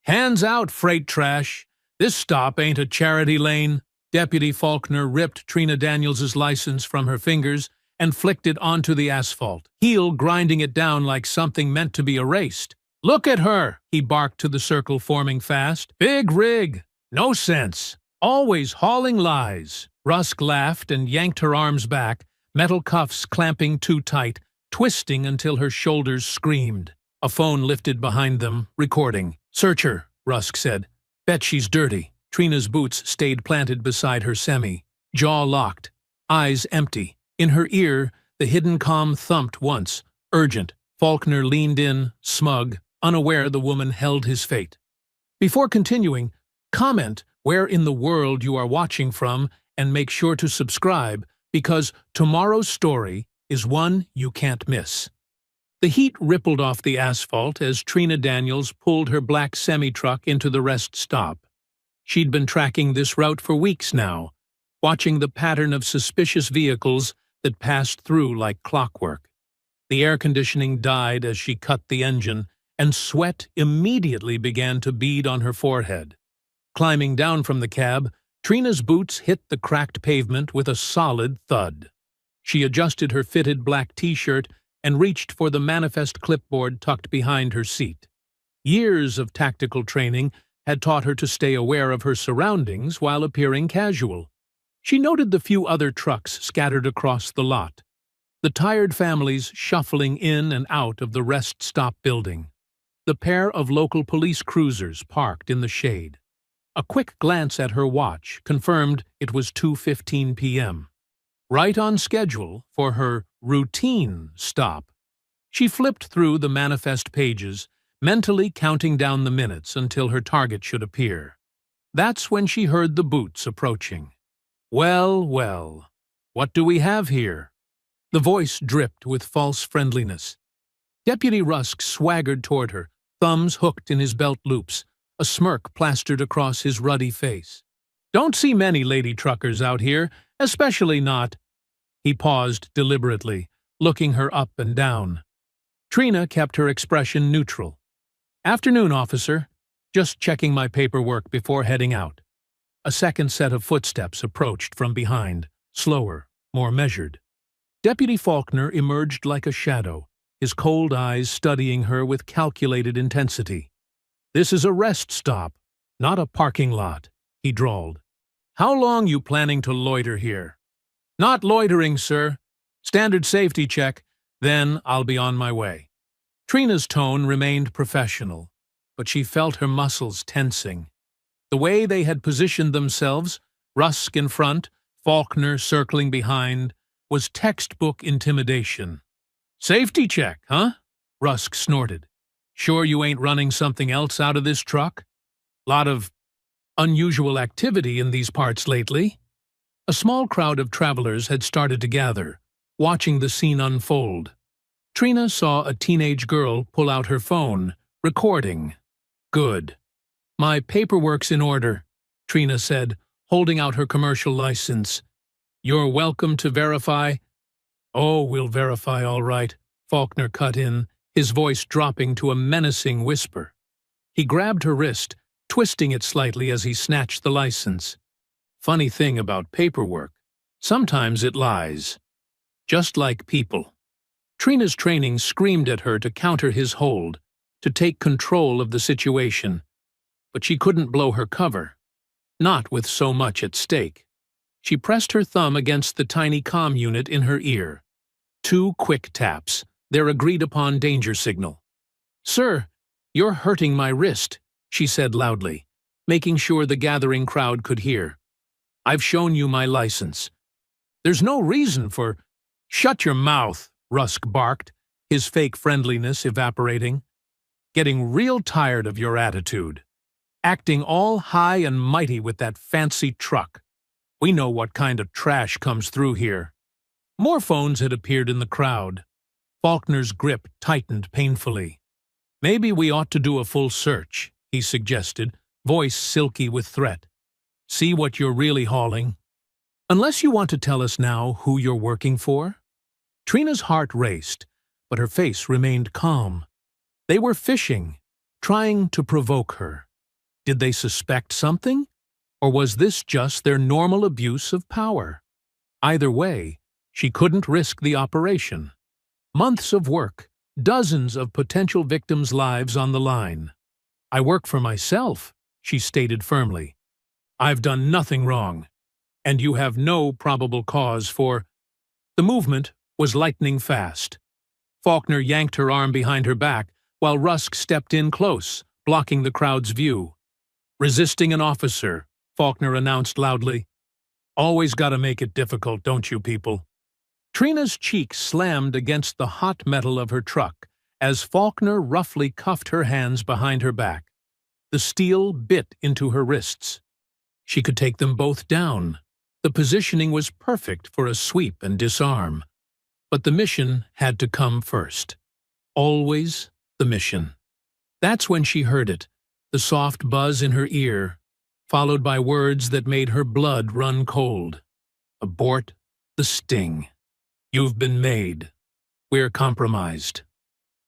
Hands out, freight trash. This stop ain't a charity lane. Deputy Faulkner ripped Trina Daniels's license from her fingers and flicked it onto the asphalt, heel grinding it down like something meant to be erased. Look at her, he barked to the circle forming fast. Big rig. No sense. Always hauling lies. Rusk laughed and yanked her arms back, metal cuffs clamping too tight, twisting until her shoulders screamed. A phone lifted behind them, recording. Search her, Rusk said. Bet she's dirty. Trina's boots stayed planted beside her semi, jaw locked, eyes empty. In her ear, the hidden comm thumped once. Urgent. Faulkner leaned in, smug, unaware the woman held his fate. Before continuing, comment where in the world you are watching from and make sure to subscribe because tomorrow's story is one you can't miss. The heat rippled off the asphalt as Trina Daniels pulled her black semi-truck into the rest stop. She'd been tracking this route for weeks now, watching the pattern of suspicious vehicles that passed through like clockwork. The air conditioning died as she cut the engine, and sweat immediately began to bead on her forehead. Climbing down from the cab, Trina's boots hit the cracked pavement with a solid thud. She adjusted her fitted black t-shirt and reached for the manifest clipboard tucked behind her seat. Years of tactical training had taught her to stay aware of her surroundings while appearing casual. She noted the few other trucks scattered across the lot, the tired families shuffling in and out of the rest stop building, the pair of local police cruisers parked in the shade. A quick glance at her watch confirmed it was 2:15 p.m. Right on schedule for her routine stop. She flipped through the manifest pages, mentally counting down the minutes until her target should appear. That's when she heard the boots approaching. Well, well, what do we have here? The voice dripped with false friendliness. Deputy Rusk swaggered toward her, thumbs hooked in his belt loops, a smirk plastered across his ruddy face. Don't see many lady truckers out here, especially not. He paused deliberately, looking her up and down. Trina kept her expression neutral. Afternoon, officer. Just checking my paperwork before heading out. A second set of footsteps approached from behind, slower, more measured. Deputy Faulkner emerged like a shadow, his cold eyes studying her with calculated intensity. This is a rest stop, not a parking lot, he drawled. How long you planning to loiter here? Not loitering, sir. Standard safety check, then I'll be on my way. Trina's tone remained professional, but she felt her muscles tensing. The way they had positioned themselves, Rusk in front, Faulkner circling behind, was textbook intimidation. Safety check, huh? Rusk snorted. Sure you ain't running something else out of this truck? Lot of unusual activity in these parts lately. A small crowd of travelers had started to gather, watching the scene unfold. Trina saw a teenage girl pull out her phone, recording. Good. My paperwork's in order, Trina said, holding out her commercial license. You're welcome to verify. Oh, we'll verify all right, Faulkner cut in, his voice dropping to a menacing whisper. He grabbed her wrist, twisting it slightly as he snatched the license. Funny thing about paperwork, sometimes it lies. Just like people. Trina's training screamed at her to counter his hold, to take control of the situation. But she couldn't blow her cover. Not with so much at stake. She pressed her thumb against the tiny comm unit in her ear. 2 quick taps, their agreed-upon danger signal. Sir, you're hurting my wrist, she said loudly, making sure the gathering crowd could hear. I've shown you my license. There's no reason for... Shut your mouth, Rusk barked, his fake friendliness evaporating. Getting real tired of your attitude. Acting all high and mighty with that fancy truck. We know what kind of trash comes through here. More phones had appeared in the crowd. Faulkner's grip tightened painfully. Maybe we ought to do a full search, he suggested, voice silky with threat. See what you're really hauling. Unless you want to tell us now who you're working for? Trina's heart raced, but her face remained calm. They were fishing, trying to provoke her. Did they suspect something? Or was this just their normal abuse of power? Either way, she couldn't risk the operation. Months of work, dozens of potential victims' lives on the line. "I work for myself," she stated firmly. "I've done nothing wrong, and you have no probable cause for—" The movement was lightning fast. Faulkner yanked her arm behind her back, while Rusk stepped in close, blocking the crowd's view. "Resisting an officer," Faulkner announced loudly. "Always gotta make it difficult, don't you people?" Trina's cheek slammed against the hot metal of her truck as Faulkner roughly cuffed her hands behind her back. The steel bit into her wrists. She could take them both down. The positioning was perfect for a sweep and disarm. But the mission had to come first. Always the mission. That's when she heard it, the soft buzz in her ear, followed by words that made her blood run cold. "Abort the sting. You've been made. We're compromised."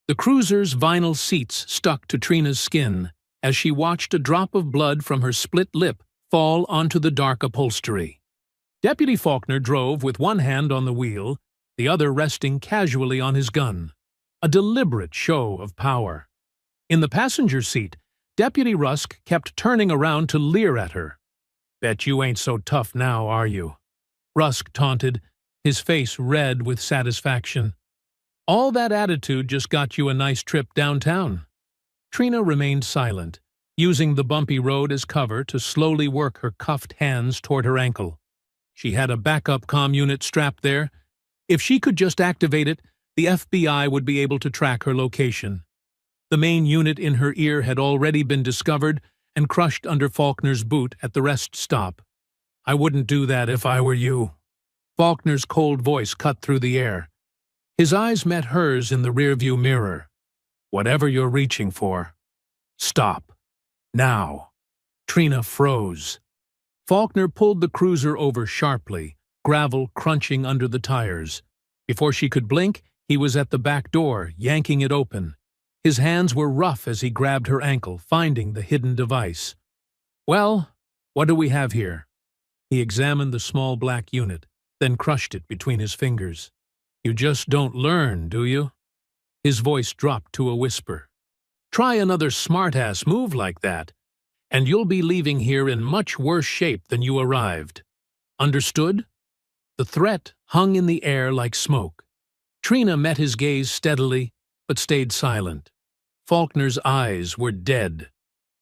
The cruiser's vinyl seats stuck to Trina's skin as she watched a drop of blood from her split lip fall onto the dark upholstery. Deputy Faulkner drove with one hand on the wheel, the other resting casually on his gun. A deliberate show of power. In the passenger seat, Deputy Rusk kept turning around to leer at her. "Bet you ain't so tough now, are you?" Rusk taunted, his face red with satisfaction. "All that attitude just got you a nice trip downtown." Trina remained silent, using the bumpy road as cover to slowly work her cuffed hands toward her ankle. She had a backup comm unit strapped there. If she could just activate it, the FBI would be able to track her location. The main unit in her ear had already been discovered and crushed under Faulkner's boot at the rest stop. "I wouldn't do that if I were you." Faulkner's cold voice cut through the air. His eyes met hers in the rearview mirror. "Whatever you're reaching for, stop. Now." Trina froze. Faulkner pulled the cruiser over sharply, gravel crunching under the tires. Before she could blink, he was at the back door, yanking it open. His hands were rough as he grabbed her ankle, finding the hidden device. "Well, what do we have here?" He examined the small black unit, then crushed it between his fingers. "You just don't learn, do you?" His voice dropped to a whisper. "Try another smart-ass move like that, and you'll be leaving here in much worse shape than you arrived. Understood?" The threat hung in the air like smoke. Trina met his gaze steadily, but stayed silent. Faulkner's eyes were dead,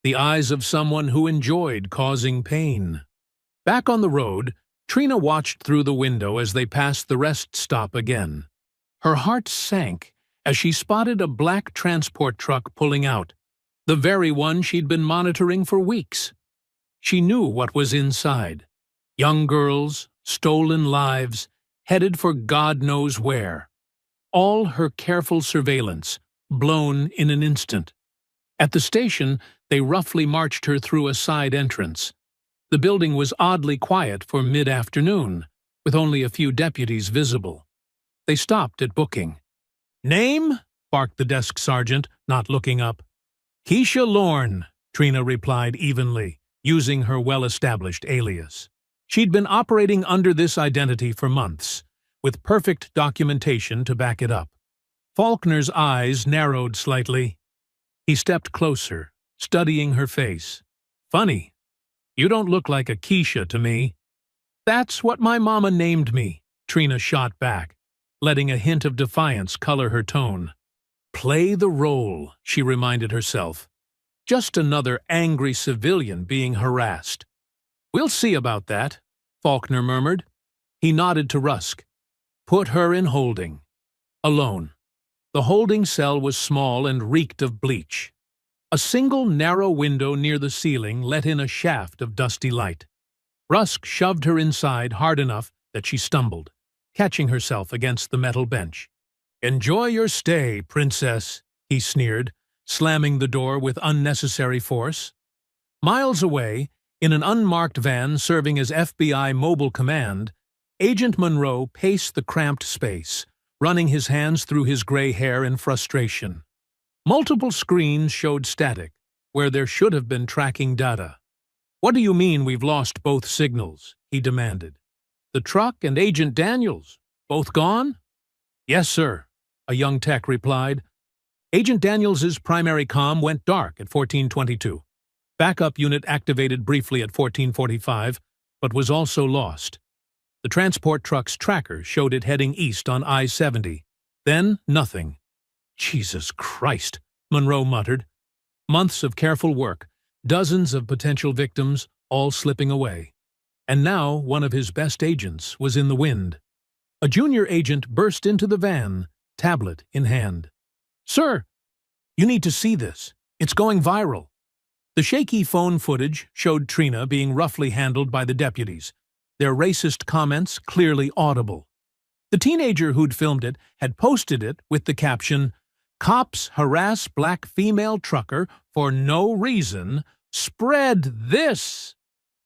the eyes of someone who enjoyed causing pain. Back on the road, Trina watched through the window as they passed the rest stop again. Her heart sank as she spotted a black transport truck pulling out, the very one she'd been monitoring for weeks. She knew what was inside. Young girls, stolen lives, headed for God knows where. All her careful surveillance, blown in an instant. At the station, they roughly marched her through a side entrance. The building was oddly quiet for mid-afternoon, with only a few deputies visible. They stopped at booking. "Name?" barked the desk sergeant, not looking up. "Keisha Lorne," Trina replied evenly, using her well-established alias. She'd been operating under this identity for months, with perfect documentation to back it up. Faulkner's eyes narrowed slightly. He stepped closer, studying her face. "Funny. You don't look like a Keisha to me." "That's what my mama named me," Trina shot back, letting a hint of defiance color her tone. "Play the role," she reminded herself. Just another angry civilian being harassed. "We'll see about that," Faulkner murmured. He nodded to Rusk. "Put her in holding." Alone. The holding cell was small and reeked of bleach. A single narrow window near the ceiling let in a shaft of dusty light. Rusk shoved her inside hard enough that she stumbled, catching herself against the metal bench. "Enjoy your stay, princess," he sneered, slamming the door with unnecessary force. Miles away, in an unmarked van serving as FBI Mobile Command, Agent Monroe paced the cramped space, running his hands through his gray hair in frustration. Multiple screens showed static, where there should have been tracking data. "What do you mean we've lost both signals?" he demanded. "The truck and Agent Daniels, both gone?" "Yes, sir," a young tech replied. "Agent Daniels's primary comm went dark at 1422. Backup unit activated briefly at 1445, but was also lost. The transport truck's tracker showed it heading east on I-70. Then, nothing." "Jesus Christ," Monroe muttered. Months of careful work, dozens of potential victims, all slipping away. And now one of his best agents was in the wind. A junior agent burst into the van, tablet in hand. "Sir, you need to see this. It's going viral." The shaky phone footage showed Trina being roughly handled by the deputies, their racist comments clearly audible. The teenager who'd filmed it had posted it with the caption, "Cops harass black female trucker for no reason. Spread this!"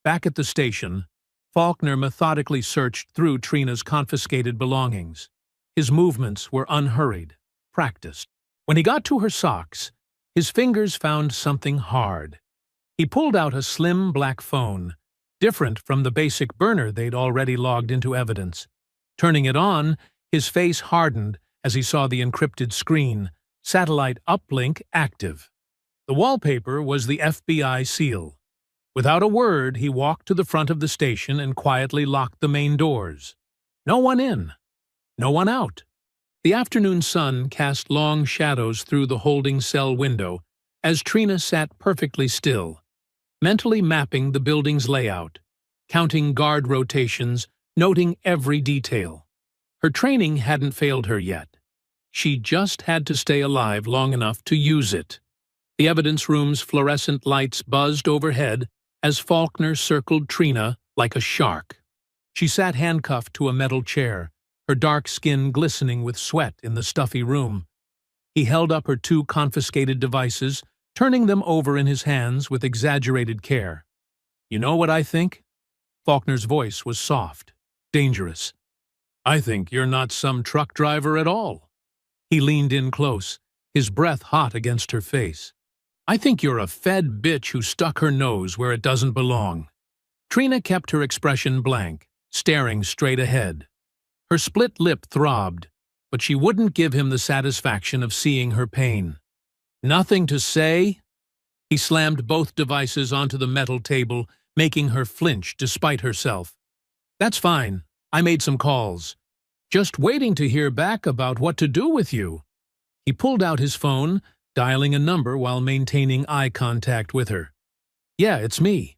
Back at the station, Faulkner methodically searched through Trina's confiscated belongings. His movements were unhurried, practiced. When he got to her socks, his fingers found something hard. He pulled out a slim black phone, different from the basic burner they'd already logged into evidence. Turning it on, his face hardened as he saw the encrypted screen, satellite uplink active. The wallpaper was the FBI seal. Without a word, he walked to the front of the station and quietly locked the main doors. No one in, no one out. The afternoon sun cast long shadows through the holding cell window as Trina sat perfectly still, mentally mapping the building's layout, counting guard rotations, noting every detail. Her training hadn't failed her yet. She just had to stay alive long enough to use it. The evidence room's fluorescent lights buzzed overhead as Faulkner circled Trina like a shark. She sat handcuffed to a metal chair, her dark skin glistening with sweat in the stuffy room. He held up her two confiscated devices, turning them over in his hands with exaggerated care. "You know what I think?" Faulkner's voice was soft, dangerous. "I think you're not some truck driver at all." He leaned in close, his breath hot against her face. "I think you're a fed bitch who stuck her nose where it doesn't belong." Trina kept her expression blank, staring straight ahead. Her split lip throbbed, but she wouldn't give him the satisfaction of seeing her pain. "Nothing to say?" He slammed both devices onto the metal table, making her flinch despite herself. "That's fine. I made some calls. Just waiting to hear back about what to do with you." He pulled out his phone, dialing a number while maintaining eye contact with her. "Yeah, it's me.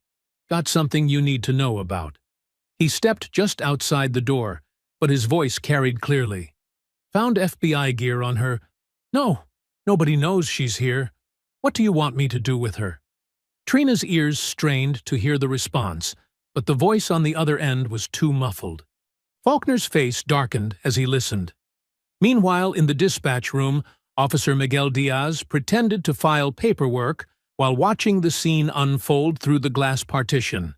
Got something you need to know about." He stepped just outside the door, but his voice carried clearly. "Found FBI gear on her." "No, nobody knows she's here. What do you want me to do with her?" Trina's ears strained to hear the response, but the voice on the other end was too muffled. Faulkner's face darkened as he listened. Meanwhile, in the dispatch room, Officer Miguel Diaz pretended to file paperwork while watching the scene unfold through the glass partition.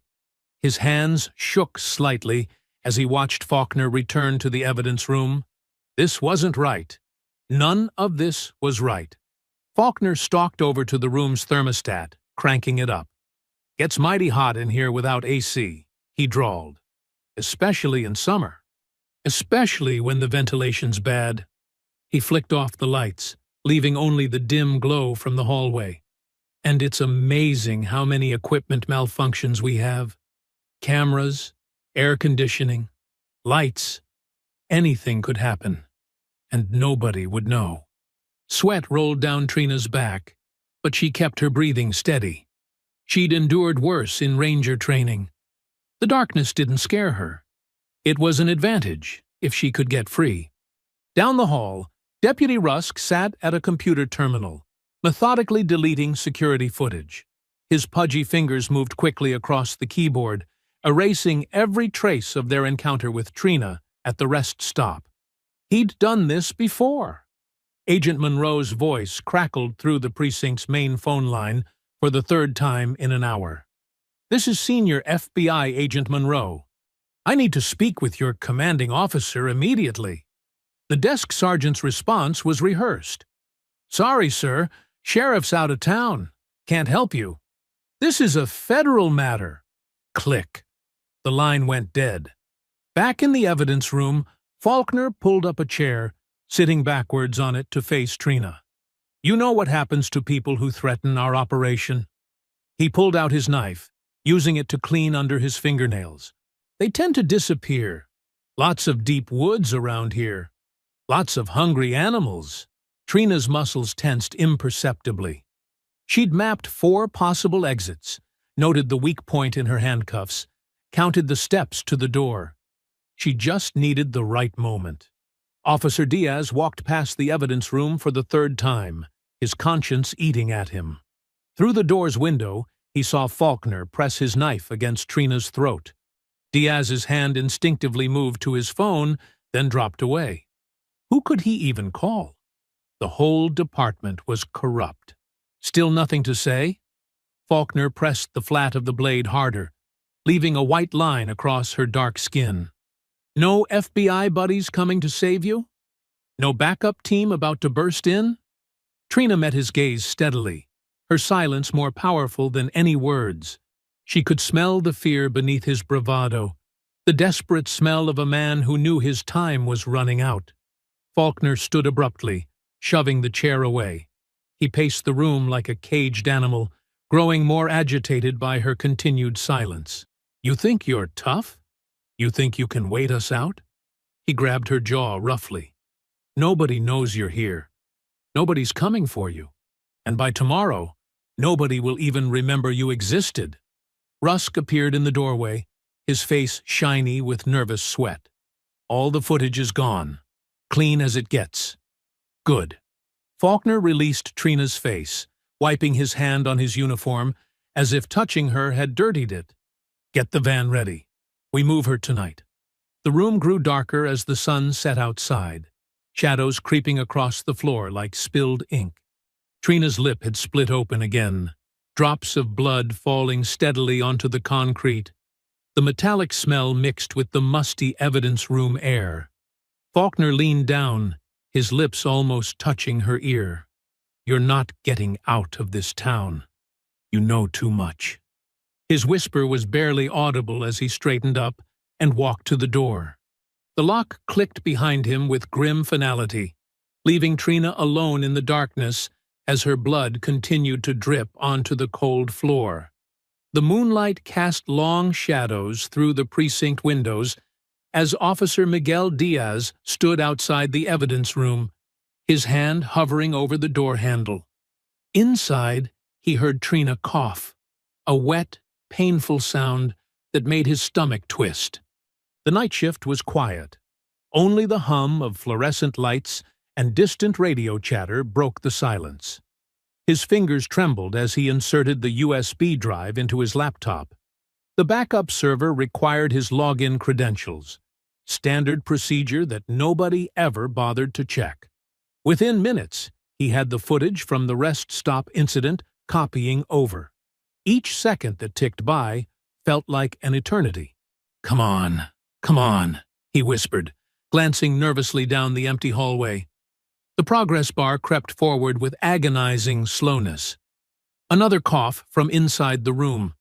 His hands shook slightly as he watched Faulkner return to the evidence room. This wasn't right. None of this was right. Faulkner stalked over to the room's thermostat, cranking it up. "Gets mighty hot in here without AC," he drawled. "Especially in summer. Especially when the ventilation's bad." He flicked off the lights, leaving only the dim glow from the hallway. "And it's amazing how many equipment malfunctions we have. Cameras, air conditioning, lights. Anything could happen, and nobody would know." Sweat rolled down Trina's back, but she kept her breathing steady. She'd endured worse in ranger training. The darkness didn't scare her. It was an advantage if she could get free. Down the hall, Deputy Rusk sat at a computer terminal, methodically deleting security footage. His pudgy fingers moved quickly across the keyboard, erasing every trace of their encounter with Trina at the rest stop. He'd done this before. Agent Monroe's voice crackled through the precinct's main phone line for the third time in an hour. "This is Senior FBI Agent Monroe. I need to speak with your commanding officer immediately." The desk sergeant's response was rehearsed. "Sorry, sir. Sheriff's out of town." Can't help you. This is a federal matter. Click. The line went dead. Back in the evidence room, Faulkner pulled up a chair, sitting backwards on it to face Trina. You know what happens to people who threaten our operation? He pulled out his knife, using it to clean under his fingernails. They tend to disappear. Lots of deep woods around here. Lots of hungry animals. Trina's muscles tensed imperceptibly. She'd mapped 4 possible exits, noted the weak point in her handcuffs, counted the steps to the door. She just needed the right moment. Officer Diaz walked past the evidence room for the 3rd time, his conscience eating at him. Through the door's window, he saw Faulkner press his knife against Trina's throat. Diaz's hand instinctively moved to his phone, then dropped away. Who could he even call? The whole department was corrupt. Still nothing to say? Faulkner pressed the flat of the blade harder, leaving a white line across her dark skin. No FBI buddies coming to save you? No backup team about to burst in? Trina met his gaze steadily, her silence more powerful than any words. She could smell the fear beneath his bravado, the desperate smell of a man who knew his time was running out. Faulkner stood abruptly, shoving the chair away. He paced the room like a caged animal, growing more agitated by her continued silence. You think you're tough? You think you can wait us out? He grabbed her jaw roughly. Nobody knows you're here. Nobody's coming for you. And by tomorrow, nobody will even remember you existed. Rusk appeared in the doorway, his face shiny with nervous sweat. All the footage is gone. Clean as it gets. Good. Faulkner released Trina's face, wiping his hand on his uniform, as if touching her had dirtied it. Get the van ready. We move her tonight. The room grew darker as the sun set outside, shadows creeping across the floor like spilled ink. Trina's lip had split open again, drops of blood falling steadily onto the concrete. The metallic smell mixed with the musty evidence room air. Faulkner leaned down, his lips almost touching her ear. You're not getting out of this town. You know too much. His whisper was barely audible as he straightened up and walked to the door. The lock clicked behind him with grim finality, leaving Trina alone in the darkness as her blood continued to drip onto the cold floor. The moonlight cast long shadows through the precinct windows as Officer Miguel Diaz stood outside the evidence room, his hand hovering over the door handle. Inside, he heard Trina cough, a wet, painful sound that made his stomach twist. The night shift was quiet. Only the hum of fluorescent lights and distant radio chatter broke the silence. His fingers trembled as he inserted the USB drive into his laptop. The backup server required his login credentials, standard procedure that nobody ever bothered to check. Within minutes, he had the footage from the rest stop incident copying over. Each second that ticked by felt like an eternity. Come on, he whispered, glancing nervously down the empty hallway. The progress bar crept forward with agonizing slowness. Another cough from inside the room.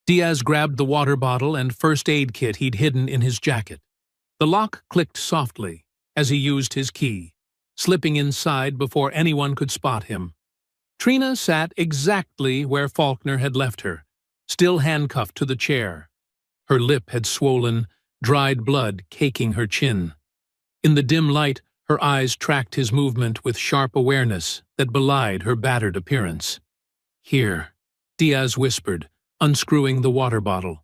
Diaz grabbed the water bottle and first aid kit he'd hidden in his jacket. The lock clicked softly as he used his key, slipping inside before anyone could spot him. Trina sat exactly where Faulkner had left her, still handcuffed to the chair. Her lip had swollen, dried blood caking her chin. In the dim light, her eyes tracked his movement with sharp awareness that belied her battered appearance. Here, Diaz whispered, unscrewing the water bottle.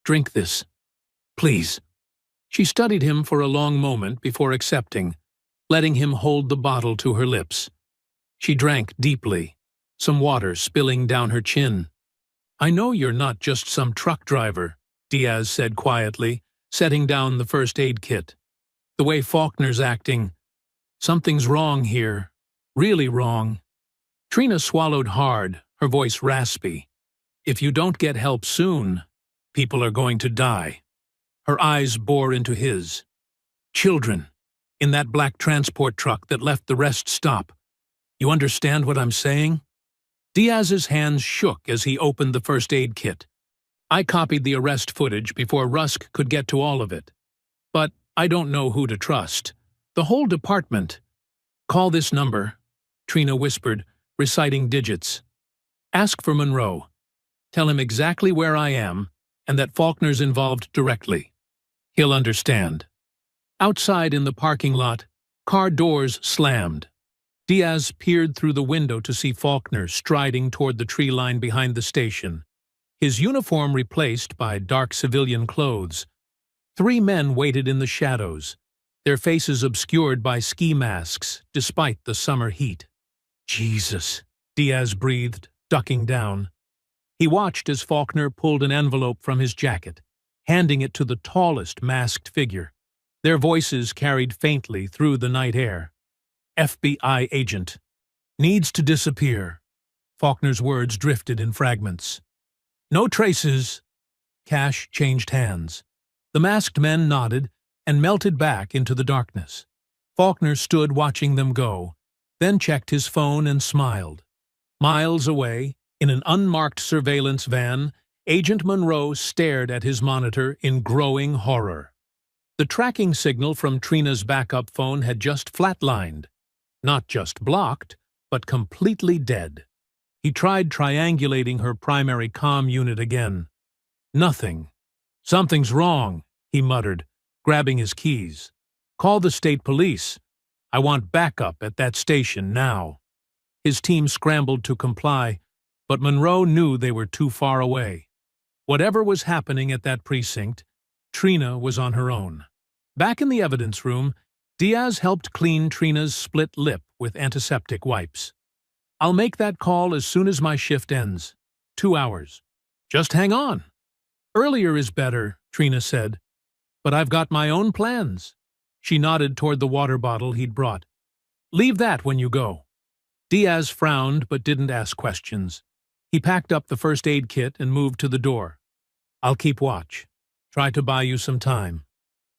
Drink this. Please. She studied him for a long moment before accepting, letting him hold the bottle to her lips. She drank deeply, some water spilling down her chin. I know you're not just some truck driver, Diaz said quietly, setting down the first aid kit. The way Faulkner's acting. Something's wrong here. Really wrong. Trina swallowed hard, her voice raspy. If you don't get help soon, people are going to die. Her eyes bore into his. Children, in that black transport truck that left the rest stop. You understand what I'm saying? Diaz's hands shook as he opened the first aid kit. I copied the arrest footage before Rusk could get to all of it. But I don't know who to trust. The whole department. Call this number, Trina whispered, reciting digits. Ask for Monroe. Tell him exactly where I am and that Faulkner's involved directly. He'll understand. Outside in the parking lot, car doors slammed. Diaz peered through the window to see Faulkner striding toward the tree line behind the station, his uniform replaced by dark civilian clothes. 3 men waited in the shadows, their faces obscured by ski masks despite the summer heat. Jesus, Diaz breathed, ducking down. He watched as Faulkner pulled an envelope from his jacket, handing it to the tallest masked figure. Their voices carried faintly through the night air. FBI agent. Needs to disappear. Faulkner's words drifted in fragments. No traces. Cash changed hands. The masked men nodded and melted back into the darkness. Faulkner stood watching them go, then checked his phone and smiled. Miles away, in an unmarked surveillance van, Agent Monroe stared at his monitor in growing horror. The tracking signal from Trina's backup phone had just flatlined. Not just blocked, but completely dead. He tried triangulating her primary comm unit again. Nothing. Something's wrong, he muttered, grabbing his keys. Call the state police. I want backup at that station now. His team scrambled to comply, but Monroe knew they were too far away. Whatever was happening at that precinct, Trina was on her own. Back in the evidence room, Diaz helped clean Trina's split lip with antiseptic wipes. I'll make that call as soon as my shift ends. 2 hours. Just hang on. Earlier is better, Trina said. But I've got my own plans. She nodded toward the water bottle he'd brought. Leave that when you go. Diaz frowned but didn't ask questions. He packed up the first aid kit and moved to the door. I'll keep watch. Try to buy you some time.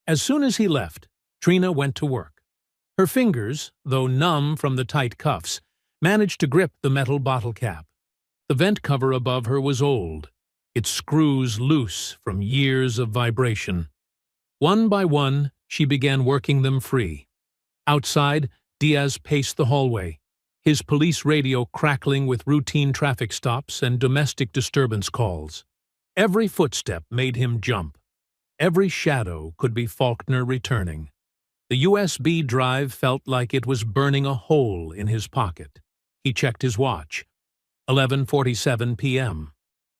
As soon as he left, Trina went to work. Her fingers, though numb from the tight cuffs, managed to grip the metal bottle cap. The vent cover above her was old, its screws loose from years of vibration. One by one, she began working them free. Outside, Diaz paced the hallway, his police radio crackling with routine traffic stops and domestic disturbance calls. Every footstep made him jump. Every shadow could be Faulkner returning. The USB drive felt like it was burning a hole in his pocket. He checked his watch. 11:47 p.m.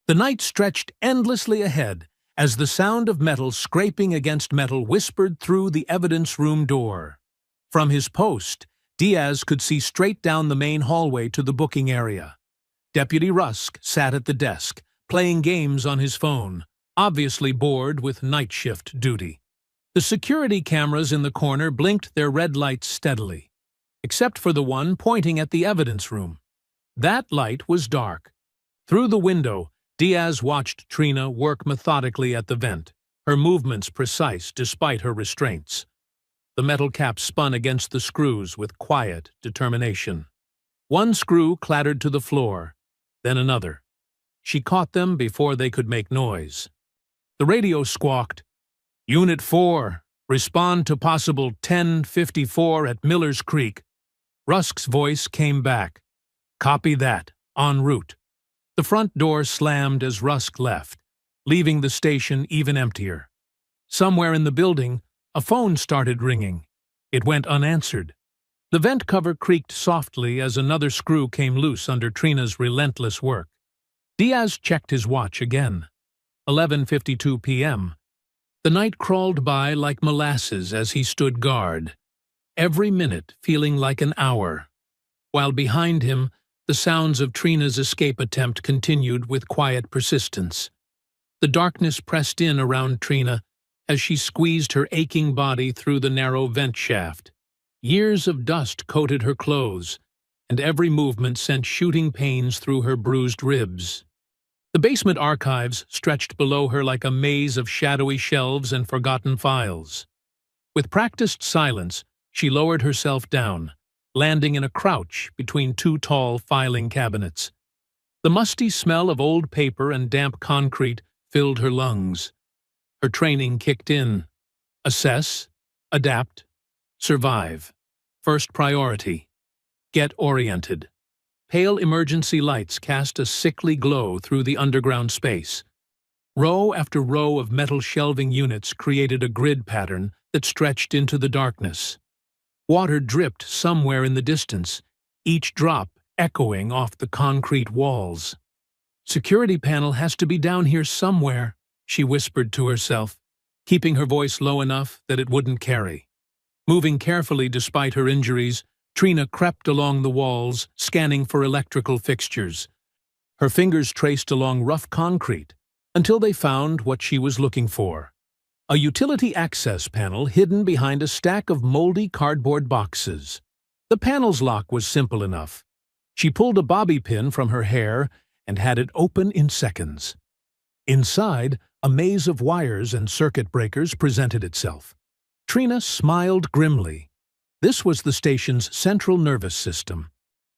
The night stretched endlessly ahead as the sound of metal scraping against metal whispered through the evidence room door. From his post, Diaz could see straight down the main hallway to the booking area. Deputy Rusk sat at the desk, playing games on his phone, obviously bored with night shift duty. The security cameras in the corner blinked their red lights steadily, except for the one pointing at the evidence room. That light was dark. Through the window, Diaz watched Trina work methodically at the vent, her movements precise despite her restraints. The metal cap spun against the screws with quiet determination. One screw clattered to the floor, then another. She caught them before they could make noise. The radio squawked, Unit 4, respond to possible 1054 at Miller's Creek. Rusk's voice came back. Copy that, en route. The front door slammed as Rusk left, leaving the station even emptier. Somewhere in the building, a phone started ringing. It went unanswered. The vent cover creaked softly as another screw came loose under Trina's relentless work. Diaz checked his watch again. 11:52 p.m. The night crawled by like molasses as he stood guard, every minute feeling like an hour, while behind him the sounds of Trina's escape attempt continued with quiet persistence. The darkness pressed in around Trina as she squeezed her aching body through the narrow vent shaft. Years of dust coated her clothes, and every movement sent shooting pains through her bruised ribs. The basement archives stretched below her like a maze of shadowy shelves and forgotten files. With practiced silence, she lowered herself down, landing in a crouch between 2 tall filing cabinets. The musty smell of old paper and damp concrete filled her lungs. Her training kicked in. Assess, adapt, survive. First priority. Get oriented. Pale emergency lights cast a sickly glow through the underground space. Row after row of metal shelving units created a grid pattern that stretched into the darkness. Water dripped somewhere in the distance, each drop echoing off the concrete walls. "Security panel has to be down here somewhere," she whispered to herself, keeping her voice low enough that it wouldn't carry. Moving carefully despite her injuries, Trina crept along the walls, scanning for electrical fixtures. Her fingers traced along rough concrete until they found what she was looking for. A utility access panel hidden behind a stack of moldy cardboard boxes. The panel's lock was simple enough. She pulled a bobby pin from her hair and had it open in seconds. Inside, a maze of wires and circuit breakers presented itself. Trina smiled grimly. This was the station's central nervous system.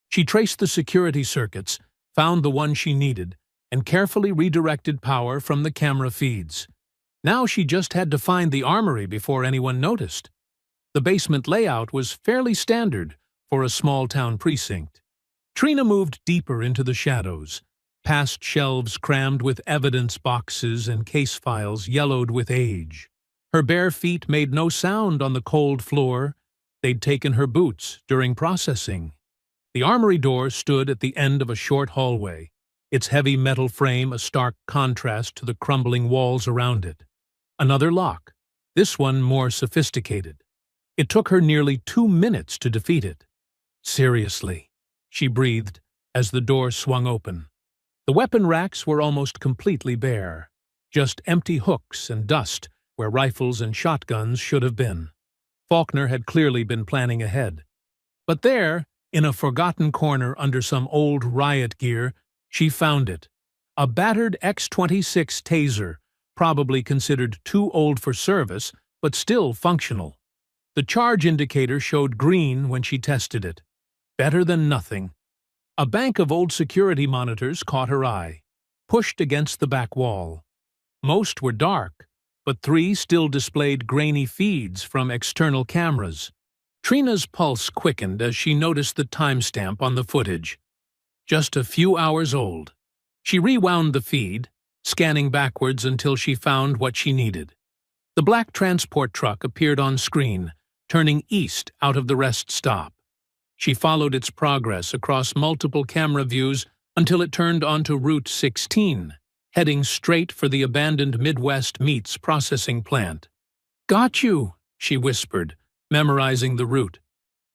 She traced the security circuits, found the one she needed, and carefully redirected power from the camera feeds. Now she just had to find the armory before anyone noticed. The basement layout was fairly standard for a small-town precinct. Trina moved deeper into the shadows, past shelves crammed with evidence boxes and case files yellowed with age. Her bare feet made no sound on the cold floor. They'd taken her boots during processing. The armory door stood at the end of a short hallway, its heavy metal frame a stark contrast to the crumbling walls around it. Another lock, this one more sophisticated. It took her nearly 2 minutes to defeat it. "Seriously," she breathed as the door swung open. The weapon racks were almost completely bare, just empty hooks and dust where rifles and shotguns should have been. Faulkner had clearly been planning ahead. But there, in a forgotten corner under some old riot gear, she found it. A battered X-26 taser, probably considered too old for service, but still functional. The charge indicator showed green when she tested it. Better than nothing. A bank of old security monitors caught her eye, pushed against the back wall. Most were dark, but 3 still displayed grainy feeds from external cameras. Trina's pulse quickened as she noticed the timestamp on the footage. Just a few hours old. She rewound the feed, scanning backwards until she found what she needed. The black transport truck appeared on screen, turning east out of the rest stop. She followed its progress across multiple camera views until it turned onto Route 16, heading straight for the abandoned Midwest Meats processing plant. "Got you," she whispered, memorizing the route.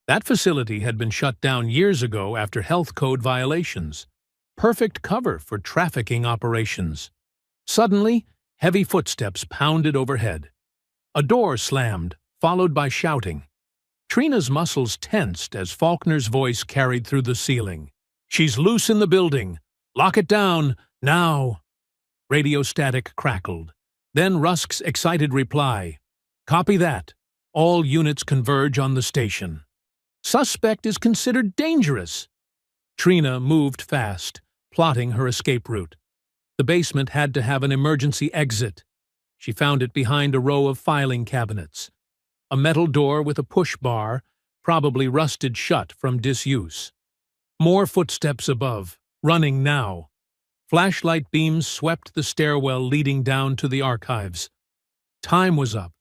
That facility had been shut down years ago after health code violations. Perfect cover for trafficking operations. Suddenly, heavy footsteps pounded overhead. A door slammed, followed by shouting. Trina's muscles tensed as Faulkner's voice carried through the ceiling. "She's loose in the building. Lock it down, now." Radio static crackled. Then Rusk's excited reply. "Copy that. All units converge on the station. Suspect is considered dangerous." Trina moved fast, plotting her escape route. The basement had to have an emergency exit. She found it behind a row of filing cabinets. A metal door with a push bar, probably rusted shut from disuse. More footsteps above, running now. Flashlight beams swept the stairwell leading down to the archives. Time was up.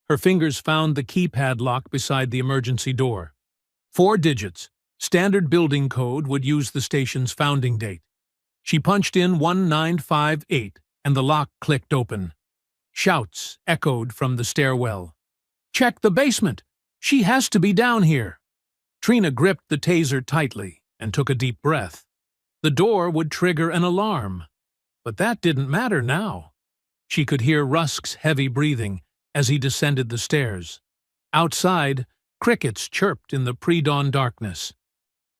Her fingers found the keypad lock beside the emergency door. 4 digits. Standard building code would use the station's founding date. She punched in 1958, and the lock clicked open. Shouts echoed from the stairwell. "Check the basement! She has to be down here!" Trina gripped the taser tightly and took a deep breath. The door would trigger an alarm. But that didn't matter now. She could hear Rusk's heavy breathing as he descended the stairs. Outside, crickets chirped in the pre-dawn darkness.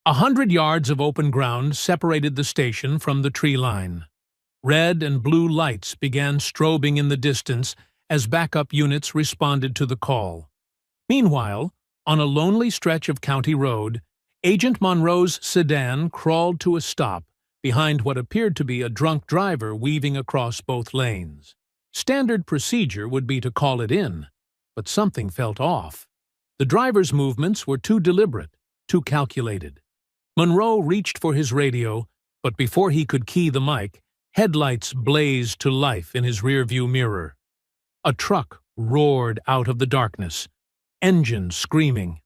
100 yards of open ground separated the station from the tree line. Red and blue lights began strobing in the distance as backup units responded to the call. Meanwhile, on a lonely stretch of county road, Agent Monroe's sedan crawled to a stop behind what appeared to be a drunk driver weaving across both lanes. Standard procedure would be to call it in, but something felt off. The driver's movements were too deliberate, too calculated. Monroe reached for his radio, but before he could key the mic, headlights blazed to life in his rearview mirror. A truck roared out of the darkness, engine screaming.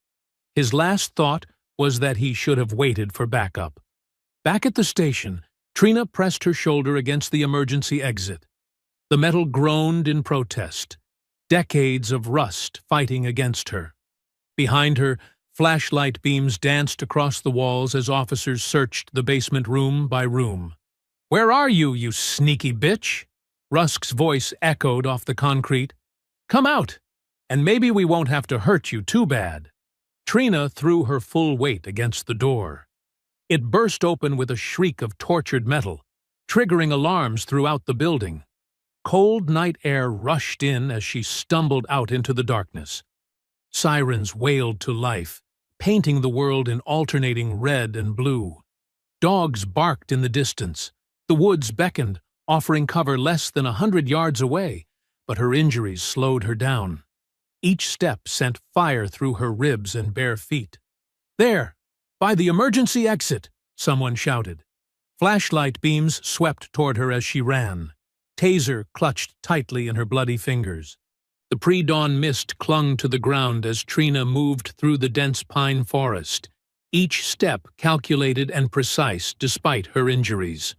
His last thought was that he should have waited for backup. Back at the station, Trina pressed her shoulder against the emergency exit. The metal groaned in protest, decades of rust fighting against her. Behind her, flashlight beams danced across the walls as officers searched the basement room by room. "Where are you, you sneaky bitch?" Rusk's voice echoed off the concrete. "Come out, and maybe we won't have to hurt you too bad." Trina threw her full weight against the door. It burst open with a shriek of tortured metal, triggering alarms throughout the building. Cold night air rushed in as she stumbled out into the darkness. Sirens wailed to life, painting the world in alternating red and blue. Dogs barked in the distance. The woods beckoned, offering cover less than 100 yards away, but her injuries slowed her down. Each step sent fire through her ribs and bare feet. "There! By the emergency exit!" someone shouted. Flashlight beams swept toward her as she ran. Taser clutched tightly in her bloody fingers. The pre-dawn mist clung to the ground as Trina moved through the dense pine forest, each step calculated and precise despite her injuries.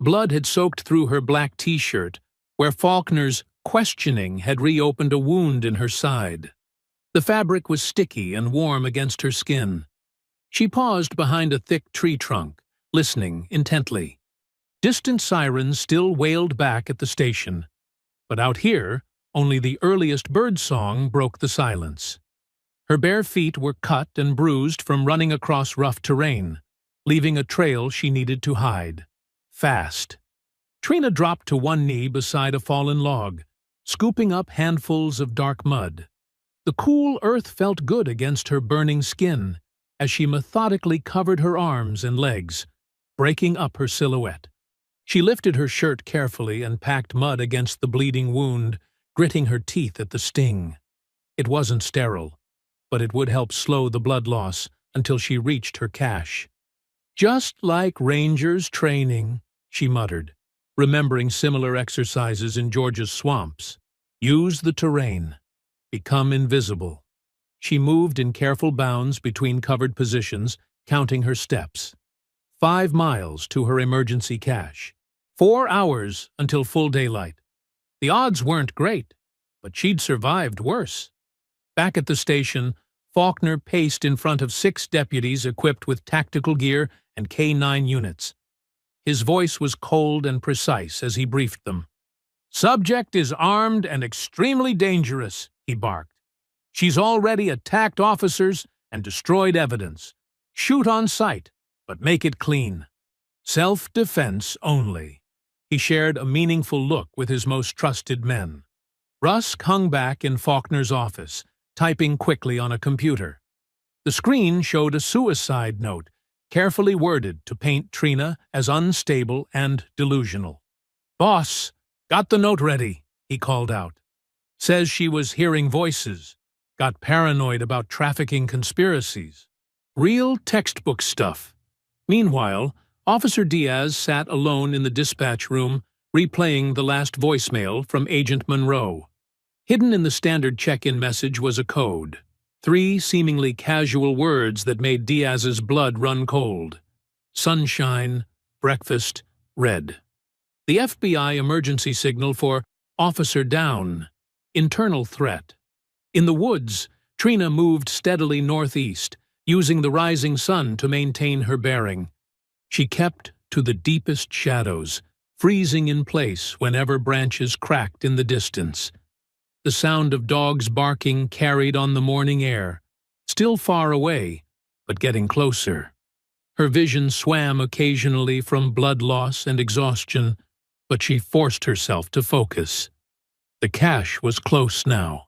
Blood had soaked through her black t-shirt, where Faulkner's questioning had reopened a wound in her side. The fabric was sticky and warm against her skin. She paused behind a thick tree trunk, listening intently. Distant sirens still wailed back at the station, but out here, only the earliest bird song broke the silence. Her bare feet were cut and bruised from running across rough terrain, leaving a trail she needed to hide. Fast. Trina dropped to one knee beside a fallen log, scooping up handfuls of dark mud. The cool earth felt good against her burning skin as she methodically covered her arms and legs, breaking up her silhouette. She lifted her shirt carefully and packed mud against the bleeding wound, gritting her teeth at the sting. It wasn't sterile, but it would help slow the blood loss until she reached her cache. "Just like Rangers training," she muttered, remembering similar exercises in Georgia's swamps. Use the terrain. Become invisible. She moved in careful bounds between covered positions, counting her steps. 5 miles to her emergency cache. 4 hours until full daylight. The odds weren't great, but she'd survived worse. Back at the station, Faulkner paced in front of 6 deputies equipped with tactical gear and K-9 units. His voice was cold and precise as he briefed them. "Subject is armed and extremely dangerous," he barked. "She's already attacked officers and destroyed evidence. Shoot on sight, but make it clean. Self-defense only." He shared a meaningful look with his most trusted men. Rusk hung back in Faulkner's office, typing quickly on a computer. The screen showed a suicide note, carefully worded to paint Trina as unstable and delusional. "Boss, got the note ready," he called out. "Says she was hearing voices, got paranoid about trafficking conspiracies. Real textbook stuff." Meanwhile, Officer Diaz sat alone in the dispatch room, replaying the last voicemail from Agent Monroe. Hidden in the standard check-in message was a code. 3 seemingly casual words that made Diaz's blood run cold. Sunshine, breakfast, red. The FBI emergency signal for "Officer down," internal threat. In the woods, Trina moved steadily northeast, using the rising sun to maintain her bearing. She kept to the deepest shadows, freezing in place whenever branches cracked in the distance. The sound of dogs barking carried on the morning air, still far away, but getting closer. Her vision swam occasionally from blood loss and exhaustion, but she forced herself to focus. The cache was close now.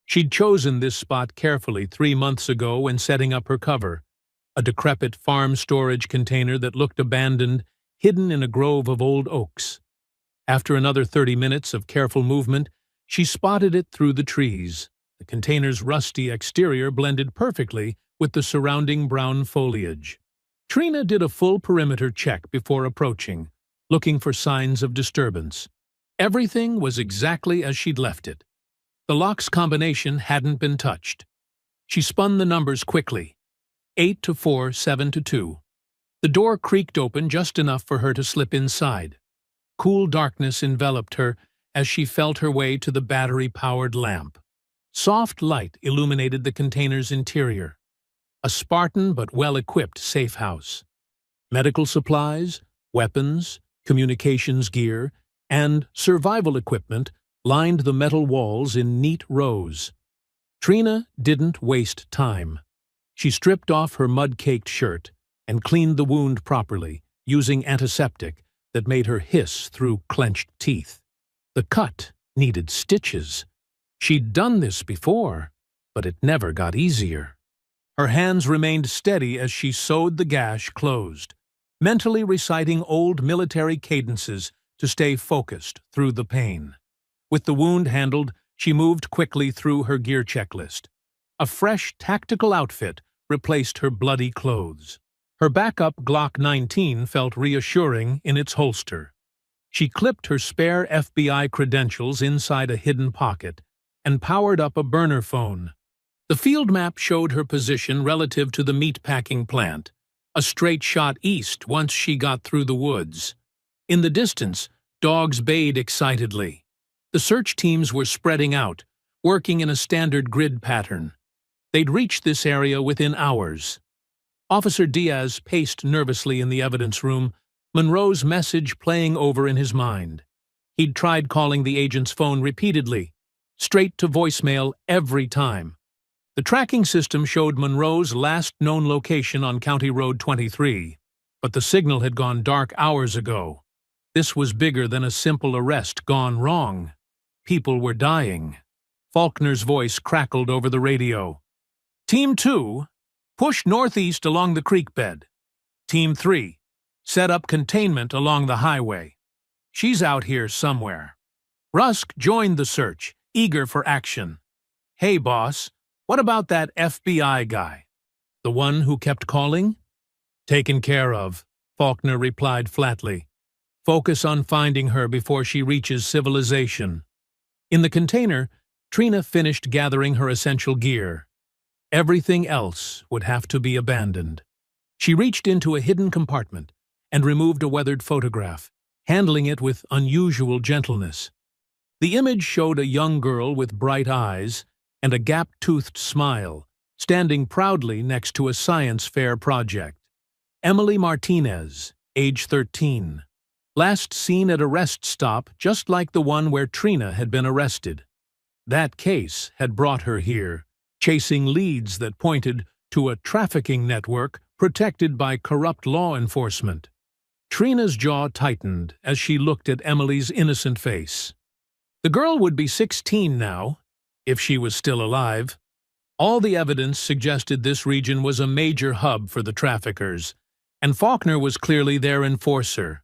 She'd chosen this spot carefully 3 months ago when setting up her cover, a decrepit farm storage container that looked abandoned hidden in a grove of old oaks. After another 30 minutes of careful movement, she spotted it through the trees. The container's rusty exterior blended perfectly with the surrounding brown foliage. Trina did a full perimeter check before approaching, looking for signs of disturbance. Everything was exactly as she'd left it. The lock's combination hadn't been touched. She spun the numbers quickly. 8 to 4, 7 to 2. The door creaked open just enough for her to slip inside. Cool darkness enveloped her as she felt her way to the battery-powered lamp. Soft light illuminated the container's interior. A Spartan but well-equipped safe house. Medical supplies, weapons, communications gear, and survival equipment lined the metal walls in neat rows. Trina didn't waste time. She stripped off her mud-caked shirt and cleaned the wound properly, using antiseptic that made her hiss through clenched teeth. The cut needed stitches. She'd done this before, but it never got easier. Her hands remained steady as she sewed the gash closed, mentally reciting old military cadences to stay focused through the pain. With the wound handled, she moved quickly through her gear checklist. A fresh tactical outfit replaced her bloody clothes. Her backup Glock 19 felt reassuring in its holster. She clipped her spare FBI credentials inside a hidden pocket and powered up a burner phone. The field map showed her position relative to the meatpacking plant, a straight shot east once she got through the woods. In the distance, dogs bayed excitedly. The search teams were spreading out, working in a standard grid pattern. They'd reached this area within hours. Officer Diaz paced nervously in the evidence room, Monroe's message playing over in his mind. He'd tried calling the agent's phone repeatedly, straight to voicemail every time. The tracking system showed Monroe's last known location on County Road 23, but the signal had gone dark hours ago. This was bigger than a simple arrest gone wrong. People were dying. Faulkner's voice crackled over the radio. Team 2, push northeast along the creek bed. Team 3, set up containment along the highway. She's out here somewhere. Rusk joined the search, eager for action. Hey, boss, what about that FBI guy? The one who kept calling? Taken care of, Faulkner replied flatly. Focus on finding her before she reaches civilization. In the container, Trina finished gathering her essential gear. Everything else would have to be abandoned. She reached into a hidden compartment and removed a weathered photograph, handling it with unusual gentleness. The image showed a young girl with bright eyes and a gap-toothed smile, standing proudly next to a science fair project. Emily Martinez, age 13. Last seen at a rest stop just like the one where Trina had been arrested. That case had brought her here, chasing leads that pointed to a trafficking network protected by corrupt law enforcement. Trina's jaw tightened as she looked at Emily's innocent face. The girl would be 16 now, if she was still alive. All the evidence suggested this region was a major hub for the traffickers, and Faulkner was clearly their enforcer.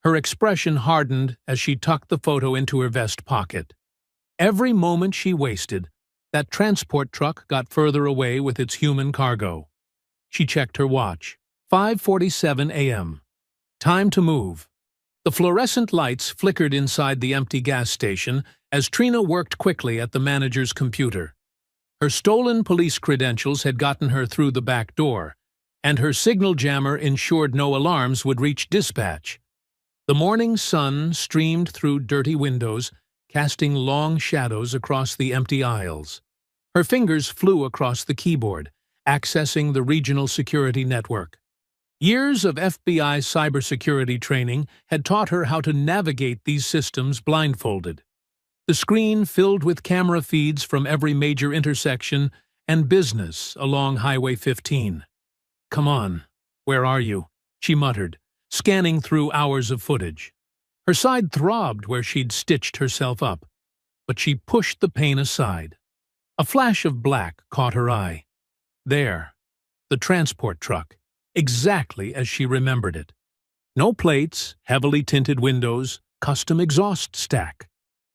Her expression hardened as she tucked the photo into her vest pocket. Every moment she wasted, that transport truck got further away with its human cargo. She checked her watch. 5:47 a.m. Time to move. The fluorescent lights flickered inside the empty gas station as Trina worked quickly at the manager's computer. Her stolen police credentials had gotten her through the back door, and her signal jammer ensured no alarms would reach dispatch. The morning sun streamed through dirty windows, casting long shadows across the empty aisles. Her fingers flew across the keyboard, accessing the regional security network. Years of FBI cybersecurity training had taught her how to navigate these systems blindfolded. The screen filled with camera feeds from every major intersection and business along Highway 15. Come on, where are you? She muttered, scanning through hours of footage. Her side throbbed where she'd stitched herself up, but she pushed the pain aside. A flash of black caught her eye. There, the transport truck, exactly as she remembered it. No plates, heavily tinted windows, custom exhaust stack.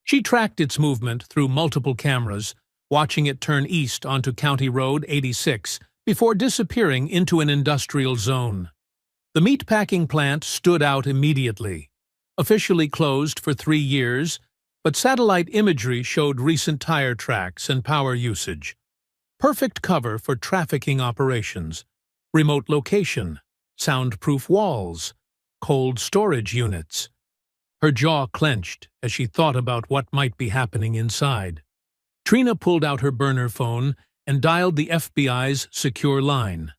She tracked its movement through multiple cameras, watching it turn east onto County Road 86 before disappearing into an industrial zone. The meatpacking plant stood out immediately. Officially closed for 3 years, but satellite imagery showed recent tire tracks and power usage. Perfect cover for trafficking operations. Remote location, soundproof walls, cold storage units. Her jaw clenched as she thought about what might be happening inside. Trina pulled out her burner phone and dialed the FBI's secure line.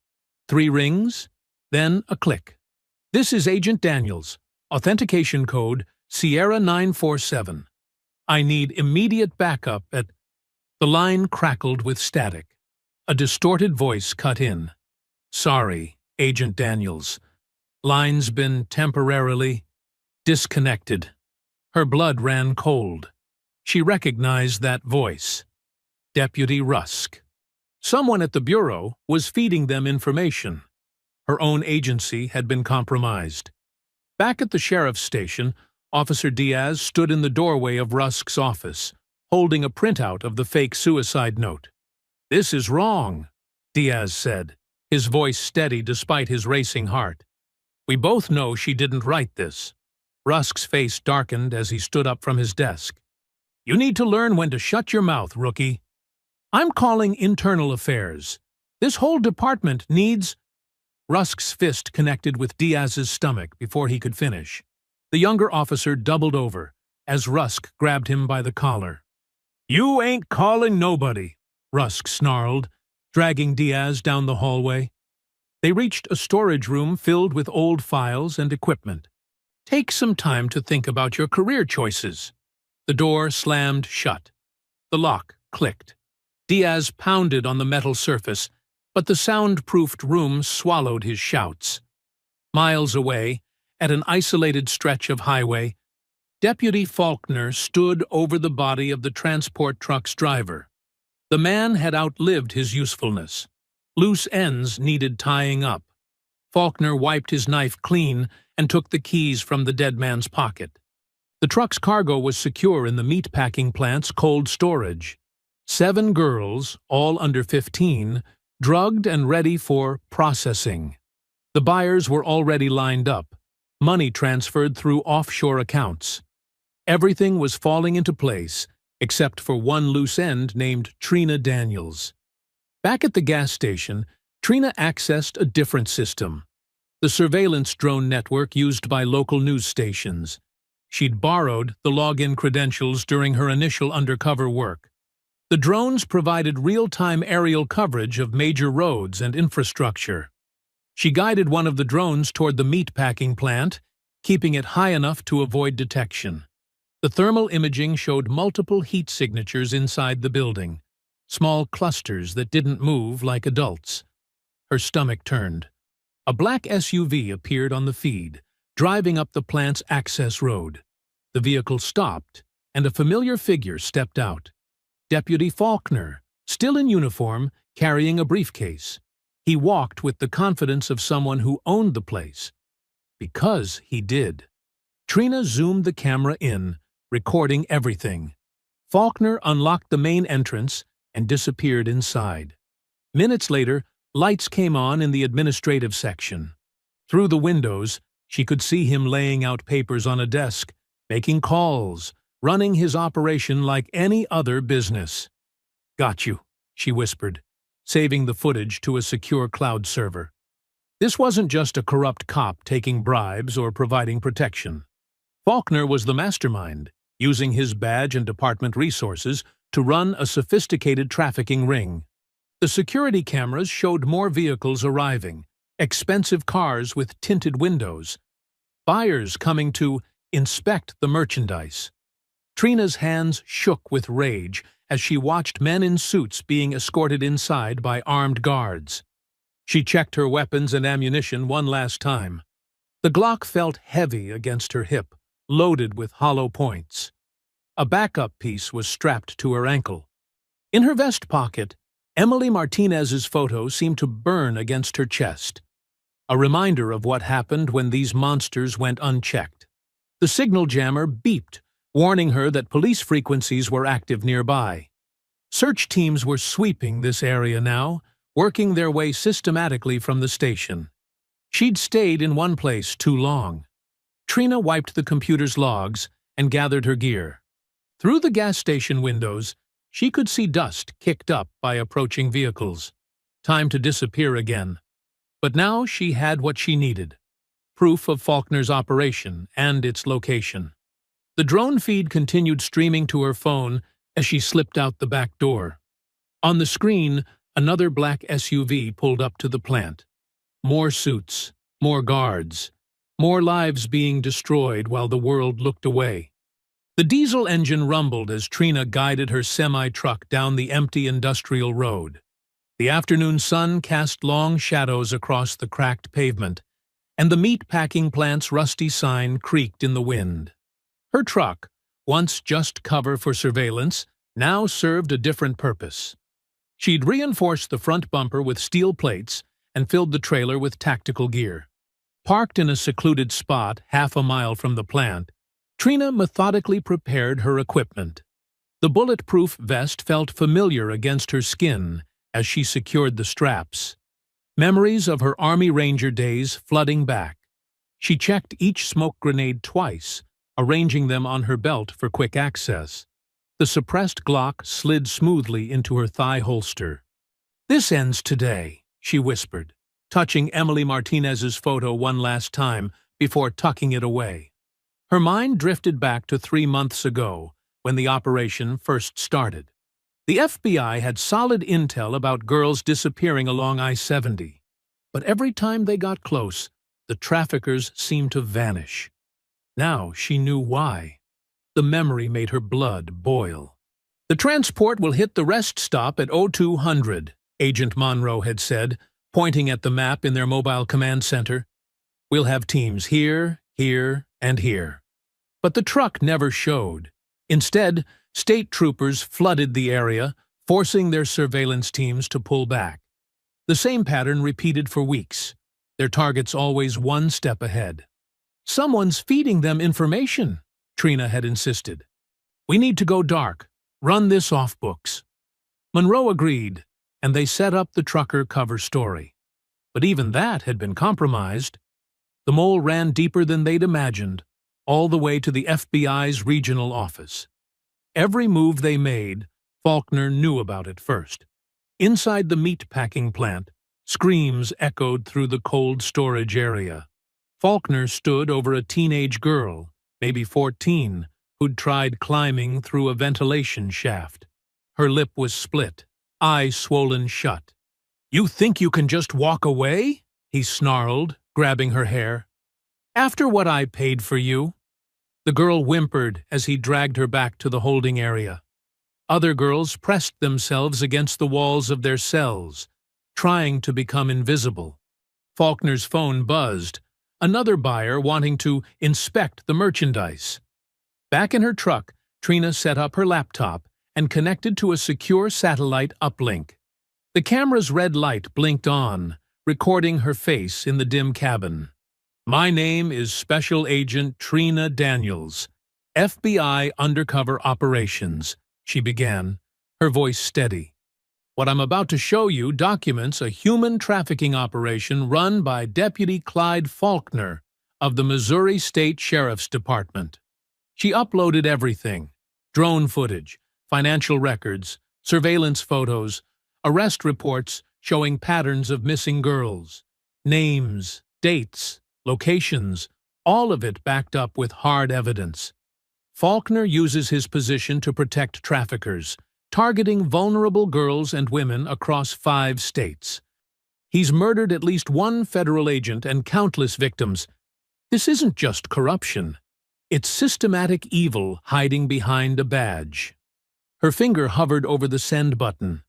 3 rings, then a click. "This is Agent Daniels. Authentication code Sierra 947. I need immediate backup at—" The line crackled with static. A distorted voice cut in. "Sorry, Agent Daniels. Line's been temporarily disconnected." Her blood ran cold. She recognized that voice. Deputy Rusk. Someone at the Bureau was feeding them information. Her own agency had been compromised. Back at the sheriff's station, Officer Diaz stood in the doorway of Rusk's office, holding a printout of the fake suicide note. "This is wrong," Diaz said, his voice steady despite his racing heart. "We both know she didn't write this." Rusk's face darkened as he stood up from his desk. "You need to learn when to shut your mouth, rookie. I'm calling internal affairs. This whole department needs—" Rusk's fist connected with Diaz's stomach before he could finish. The younger officer doubled over as Rusk grabbed him by the collar. "You ain't calling nobody," Rusk snarled, dragging Diaz down the hallway. They reached a storage room filled with old files and equipment. "Take some time to think about your career choices." The door slammed shut. The lock clicked. Diaz pounded on the metal surface, but the soundproofed room swallowed his shouts. Miles away, at an isolated stretch of highway, Deputy Faulkner stood over the body of the transport truck's driver. The man had outlived his usefulness. Loose ends needed tying up. Faulkner wiped his knife clean and took the keys from the dead man's pocket. The truck's cargo was secure in the meatpacking plant's cold storage. 7 girls, all under 15, drugged and ready for processing. The buyers were already lined up, money transferred through offshore accounts. Everything was falling into place, except for one loose end named Trina Daniels. Back at the gas station, Trina accessed a different system, the surveillance drone network used by local news stations. She'd borrowed the login credentials during her initial undercover work. The drones provided real-time aerial coverage of major roads and infrastructure. She guided one of the drones toward the meatpacking plant, keeping it high enough to avoid detection. The thermal imaging showed multiple heat signatures inside the building, small clusters that didn't move like adults. Her stomach turned. A black SUV appeared on the feed, driving up the plant's access road. The vehicle stopped, and a familiar figure stepped out. Deputy Faulkner, still in uniform, carrying a briefcase. He walked with the confidence of someone who owned the place. Because he did. Trina zoomed the camera in, recording everything. Faulkner unlocked the main entrance and disappeared inside. Minutes later, lights came on in the administrative section. Through the windows, she could see him laying out papers on a desk, making calls, running his operation like any other business. "Got you," she whispered, saving the footage to a secure cloud server. This wasn't just a corrupt cop taking bribes or providing protection. Faulkner was the mastermind, using his badge and department resources to run a sophisticated trafficking ring. The security cameras showed more vehicles arriving, expensive cars with tinted windows, buyers coming to inspect the merchandise. Trina's hands shook with rage as she watched men in suits being escorted inside by armed guards. She checked her weapons and ammunition one last time. The Glock felt heavy against her hip, loaded with hollow points. A backup piece was strapped to her ankle. In her vest pocket, Emily Martinez's photo seemed to burn against her chest. a reminder of what happened when these monsters went unchecked. The signal jammer beeped, warning her that police frequencies were active nearby. Search teams were sweeping this area now, working their way systematically from the station. She'd stayed in one place too long. Trina wiped the computer's logs and gathered her gear. Through the gas station windows, she could see dust kicked up by approaching vehicles. Time to disappear again. But now she had what she needed: proof of Faulkner's operation and its location. The drone feed continued streaming to her phone as she slipped out the back door. On the screen, another black SUV pulled up to the plant. More suits, more guards, more lives being destroyed while the world looked away. The diesel engine rumbled as Trina guided her semi-truck down the empty industrial road. The afternoon sun cast long shadows across the cracked pavement, and the meat-packing plant's rusty sign creaked in the wind. Her truck, once just cover for surveillance, now served a different purpose. She'd reinforced the front bumper with steel plates and filled the trailer with tactical gear. Parked in a secluded spot half a mile from the plant, Trina methodically prepared her equipment. The bulletproof vest felt familiar against her skin as she secured the straps. Memories of her Army Ranger days flooding back. She checked each smoke grenade twice, arranging them on her belt for quick access. The suppressed Glock slid smoothly into her thigh holster. "This ends today," she whispered, touching Emily Martinez's photo one last time before tucking it away. Her mind drifted back to 3 months ago, when the operation first started. The FBI had solid intel about girls disappearing along I-70, but every time they got close, the traffickers seemed to vanish. Now she knew why. The memory made her blood boil. "The transport will hit the rest stop at 0200, Agent Monroe had said, pointing at the map in their mobile command center. "We'll have teams here, here, and here." But the truck never showed. Instead, state troopers flooded the area, forcing their surveillance teams to pull back. The same pattern repeated for weeks, their targets always one step ahead. "Someone's feeding them information," Trina had insisted. "We need to go dark, run this off books." Monroe agreed, and they set up the trucker cover story. But even that had been compromised. The mole ran deeper than they'd imagined, all the way to the FBI's regional office. Every move they made, Faulkner knew about it first. Inside the meat-packing plant, screams echoed through the cold storage area. Faulkner stood over a teenage girl, maybe 14, who'd tried climbing through a ventilation shaft. Her lip was split, eye swollen shut. "You think you can just walk away?" he snarled, grabbing her hair. "After what I paid for you?" The girl whimpered as he dragged her back to the holding area. Other girls pressed themselves against the walls of their cells, trying to become invisible. Faulkner's phone buzzed, another buyer wanting to inspect the merchandise. Back in her truck, Trina set up her laptop and connected to a secure satellite uplink. The camera's red light blinked on, recording her face in the dim cabin. "My name is Special Agent Trina Daniels, FBI Undercover Operations," she began, her voice steady. "What I'm about to show you documents a human trafficking operation run by Deputy Clyde Faulkner of the Missouri State Sheriff's Department." She uploaded everything: drone footage, financial records, surveillance photos, arrest reports showing patterns of missing girls, names, dates, locations, all of it backed up with hard evidence. Faulkner uses his position to protect traffickers, targeting vulnerable girls and women across 5 states. He's murdered at least one federal agent and countless victims. This isn't just corruption. It's systematic evil hiding behind a badge. Her finger hovered over the send button.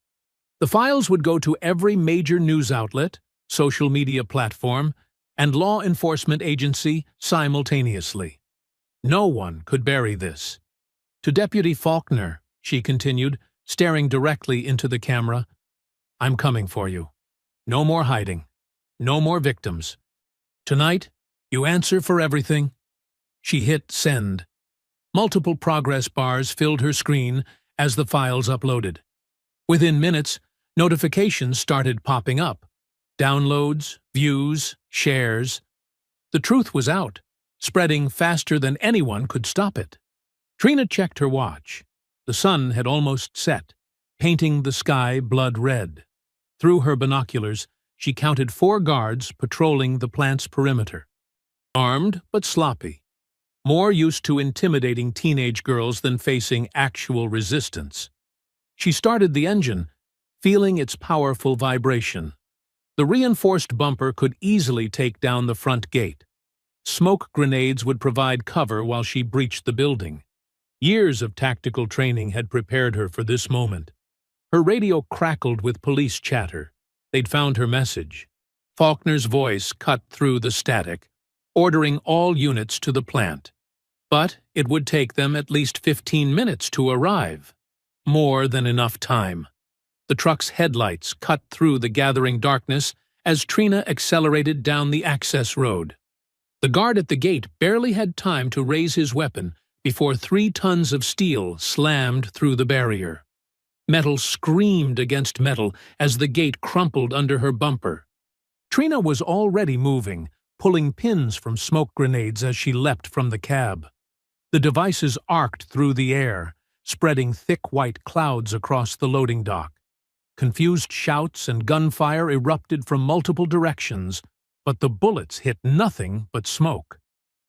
The files would go to every major news outlet, social media platform, and law enforcement agency simultaneously. No one could bury this. "To Deputy Faulkner," she continued, staring directly into the camera, "I'm coming for you. No more hiding. No more victims. Tonight, you answer for everything." She hit send. Multiple progress bars filled her screen as the files uploaded. Within minutes, notifications started popping up. Downloads, views, shares. The truth was out, spreading faster than anyone could stop it. Trina checked her watch. The sun had almost set, painting the sky blood red. Through her binoculars, she counted 4 guards patrolling the plant's perimeter. Armed but sloppy, more used to intimidating teenage girls than facing actual resistance. She started the engine, feeling its powerful vibration. The reinforced bumper could easily take down the front gate. Smoke grenades would provide cover while she breached the building. Years of tactical training had prepared her for this moment. Her radio crackled with police chatter. They'd found her message. Faulkner's voice cut through the static, ordering all units to the plant. But it would take them at least 15 minutes to arrive. More than enough time. The truck's headlights cut through the gathering darkness as Trina accelerated down the access road. The guard at the gate barely had time to raise his weapon before 3 tons of steel slammed through the barrier. Metal screamed against metal as the gate crumpled under her bumper. Trina was already moving, pulling pins from smoke grenades as she leapt from the cab. The devices arced through the air, spreading thick white clouds across the loading dock. Confused shouts and gunfire erupted from multiple directions, but the bullets hit nothing but smoke.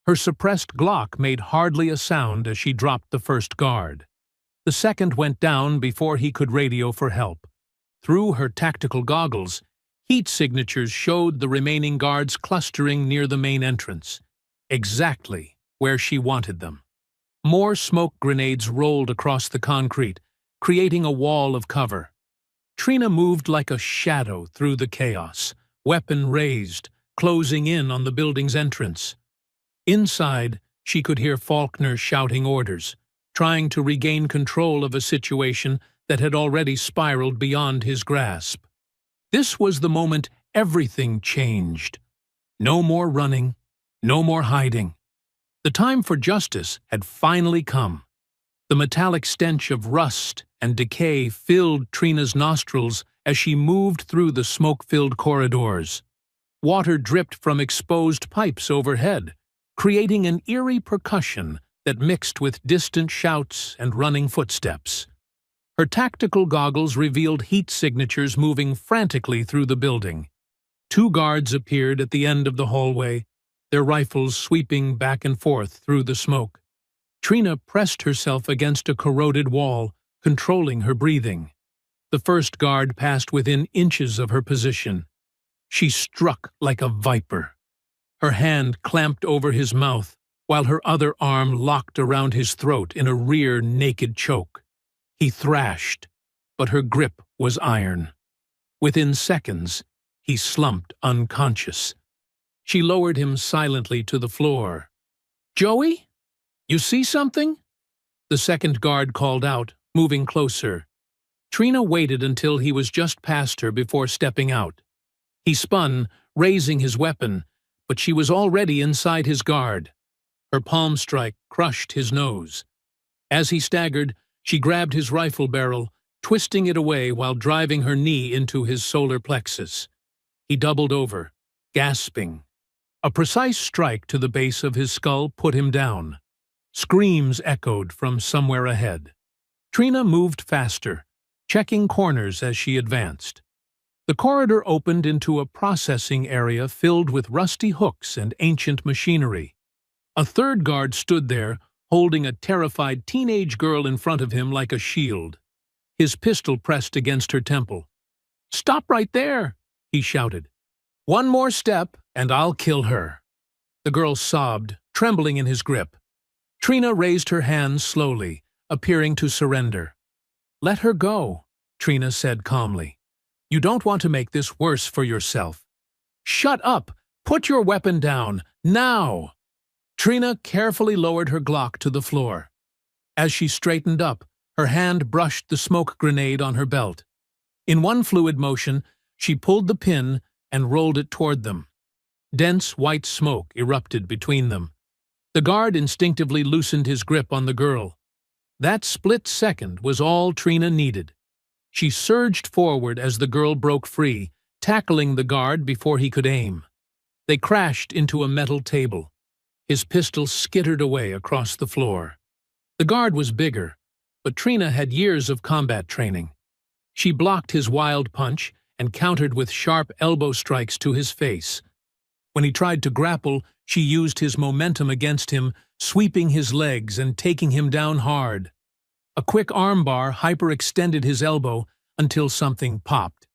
Her suppressed Glock made hardly a sound as she dropped the first guard. The second went down before he could radio for help. Through her tactical goggles, heat signatures showed the remaining guards clustering near the main entrance, exactly where she wanted them. More smoke grenades rolled across the concrete, creating a wall of cover. Trina moved like a shadow through the chaos, weapon raised, closing in on the building's entrance. Inside, she could hear Faulkner shouting orders, trying to regain control of a situation that had already spiraled beyond his grasp. This was the moment everything changed. No more running, no more hiding. The time for justice had finally come. The metallic stench of rust and decay filled Trina's nostrils as she moved through the smoke-filled corridors. Water dripped from exposed pipes overhead, creating an eerie percussion that mixed with distant shouts and running footsteps. Her tactical goggles revealed heat signatures moving frantically through the building. 2 guards appeared at the end of the hallway, their rifles sweeping back and forth through the smoke. Trina pressed herself against a corroded wall, controlling her breathing. The first guard passed within inches of her position. She struck like a viper. Her hand clamped over his mouth, while her other arm locked around his throat in a rear naked choke. He thrashed, but her grip was iron. Within seconds, he slumped unconscious. She lowered him silently to the floor. "Joey? You see something?" The second guard called out, moving closer. Trina waited until he was just past her before stepping out. He spun, raising his weapon, but she was already inside his guard. Her palm strike crushed his nose. As he staggered, she grabbed his rifle barrel, twisting it away while driving her knee into his solar plexus. He doubled over, gasping. A precise strike to the base of his skull put him down. Screams echoed from somewhere ahead. Trina moved faster, checking corners as she advanced. The corridor opened into a processing area filled with rusty hooks and ancient machinery. A third guard stood there, holding a terrified teenage girl in front of him like a shield. His pistol pressed against her temple. "Stop right there!" he shouted. "One more step, and I'll kill her." The girl sobbed, trembling in his grip. Trina raised her hands slowly, appearing to surrender. "Let her go," Trina said calmly. "You don't want to make this worse for yourself." "Shut up! Put your weapon down, now!" Trina carefully lowered her Glock to the floor. As she straightened up, her hand brushed the smoke grenade on her belt. In one fluid motion, she pulled the pin and rolled it toward them. Dense white smoke erupted between them. The guard instinctively loosened his grip on the girl. That split second was all Trina needed. She surged forward as the girl broke free, tackling the guard before he could aim. They crashed into a metal table. His pistol skittered away across the floor. The guard was bigger, but Trina had years of combat training. She blocked his wild punch and countered with sharp elbow strikes to his face. When he tried to grapple, she used his momentum against him, sweeping his legs and taking him down hard. A quick armbar hyperextended his elbow until something popped.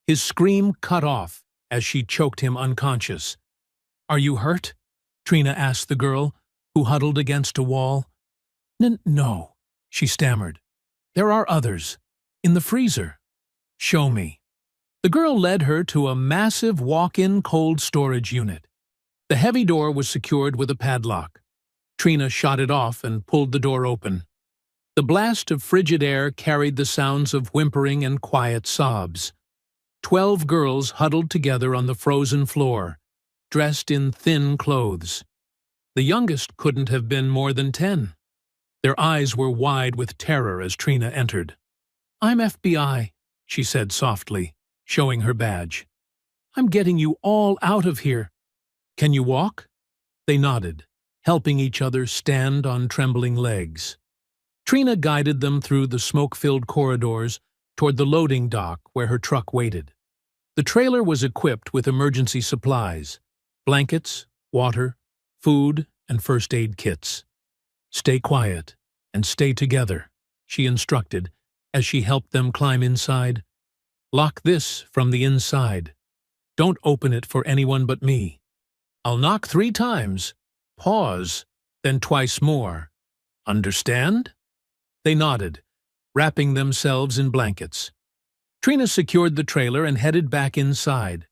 His scream cut off as she choked him unconscious. "Are you hurt?" Trina asked the girl, who huddled against a wall. No, she stammered. "There are others. In the freezer." "Show me." The girl led her to a massive walk-in cold storage unit. The heavy door was secured with a padlock. Trina shot it off and pulled the door open. The blast of frigid air carried the sounds of whimpering and quiet sobs. 12 girls huddled together on the frozen floor, dressed in thin clothes. The youngest couldn't have been more than 10. Their eyes were wide with terror as Trina entered. "I'm FBI," she said softly, showing her badge. "I'm getting you all out of here. Can you walk?" They nodded, helping each other stand on trembling legs. Trina guided them through the smoke-filled corridors toward the loading dock where her truck waited. The trailer was equipped with emergency supplies: blankets, water, food, and first aid kits. "Stay quiet and stay together," she instructed as she helped them climb inside. "Lock this from the inside. Don't open it for anyone but me. I'll knock 3 times, pause, then twice more. Understand?" They nodded, wrapping themselves in blankets. Trina secured the trailer and headed back inside.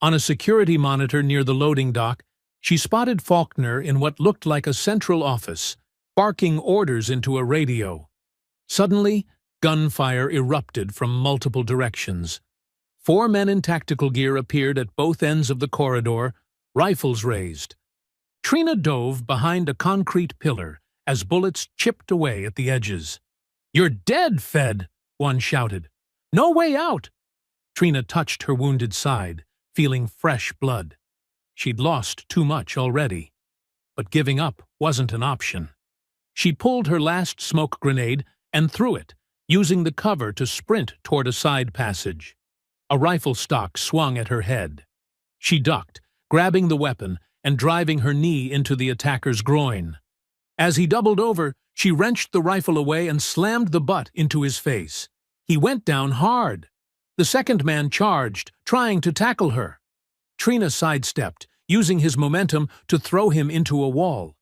On a security monitor near the loading dock, she spotted Faulkner in what looked like a central office, barking orders into a radio. Suddenly, gunfire erupted from multiple directions. 4 men in tactical gear appeared at both ends of the corridor, rifles raised. Trina dove behind a concrete pillar as bullets chipped away at the edges. "You're dead, Fed!" one shouted. "No way out!" Trina touched her wounded side, feeling fresh blood. She'd lost too much already. But giving up wasn't an option. She pulled her last smoke grenade and threw it, using the cover to sprint toward a side passage. A rifle stock swung at her head. She ducked, grabbing the weapon and driving her knee into the attacker's groin. As he doubled over, she wrenched the rifle away and slammed the butt into his face. He went down hard. The second man charged, trying to tackle her. Trina sidestepped, using his momentum to throw him into a wall.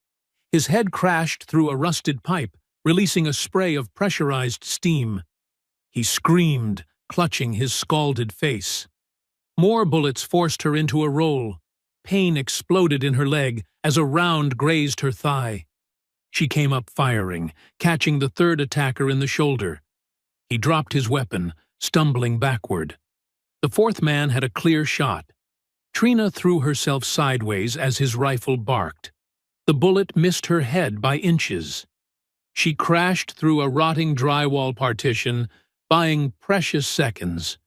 His head crashed through a rusted pipe, releasing a spray of pressurized steam. He screamed, clutching his scalded face. More bullets forced her into a roll. Pain exploded in her leg as a round grazed her thigh. She came up firing, catching the third attacker in the shoulder. He dropped his weapon, stumbling backward. The fourth man had a clear shot. Trina threw herself sideways as his rifle barked. The bullet missed her head by inches. She crashed through a rotting drywall partition, buying precious seconds.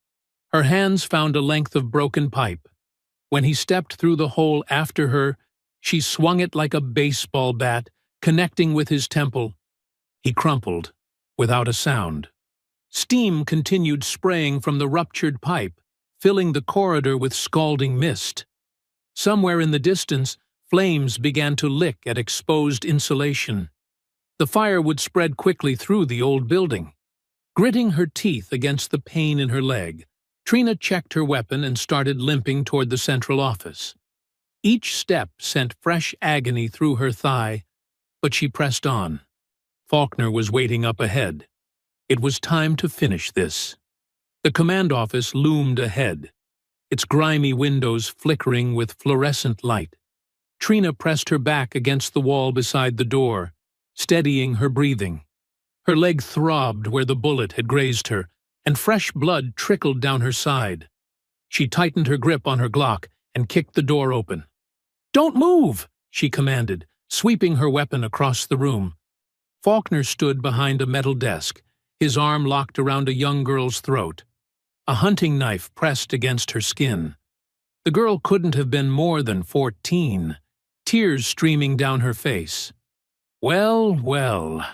Her hands found a length of broken pipe. When he stepped through the hole after her, she swung it like a baseball bat, connecting with his temple. He crumpled, without a sound. Steam continued spraying from the ruptured pipe, filling the corridor with scalding mist. Somewhere in the distance, flames began to lick at exposed insulation. The fire would spread quickly through the old building. Gritting her teeth against the pain in her leg, Trina checked her weapon and started limping toward the central office. Each step sent fresh agony through her thigh, but she pressed on. Faulkner was waiting up ahead. It was time to finish this. The command office loomed ahead, its grimy windows flickering with fluorescent light. Trina pressed her back against the wall beside the door, steadying her breathing. Her leg throbbed where the bullet had grazed her, and fresh blood trickled down her side. She tightened her grip on her Glock and kicked the door open. "Don't move!" she commanded, sweeping her weapon across the room. Faulkner stood behind a metal desk, his arm locked around a young girl's throat. A hunting knife pressed against her skin. The girl couldn't have been more than 14, tears streaming down her face. Well, well,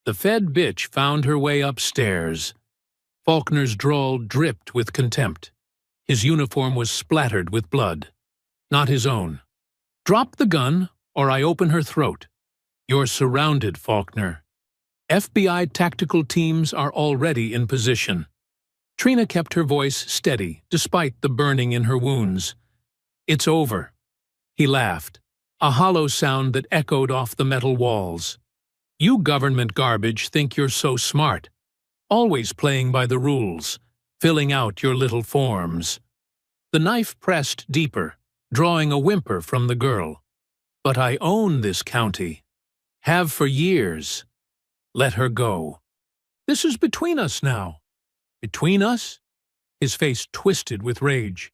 the fed bitch found her way upstairs. Faulkner's drawl dripped with contempt. His uniform was splattered with blood. Not his own. "Drop the gun, or I open her throat. You're surrounded, Faulkner. FBI tactical teams are already in position." Trina kept her voice steady, despite the burning in her wounds. "It's over." He laughed, a hollow sound that echoed off the metal walls. "You government garbage think you're so smart. Always playing by the rules, filling out your little forms." The knife pressed deeper, drawing a whimper from the girl. "But I own this county. Have for years. Let her go. This is between us now." "Between us?" His face twisted with rage.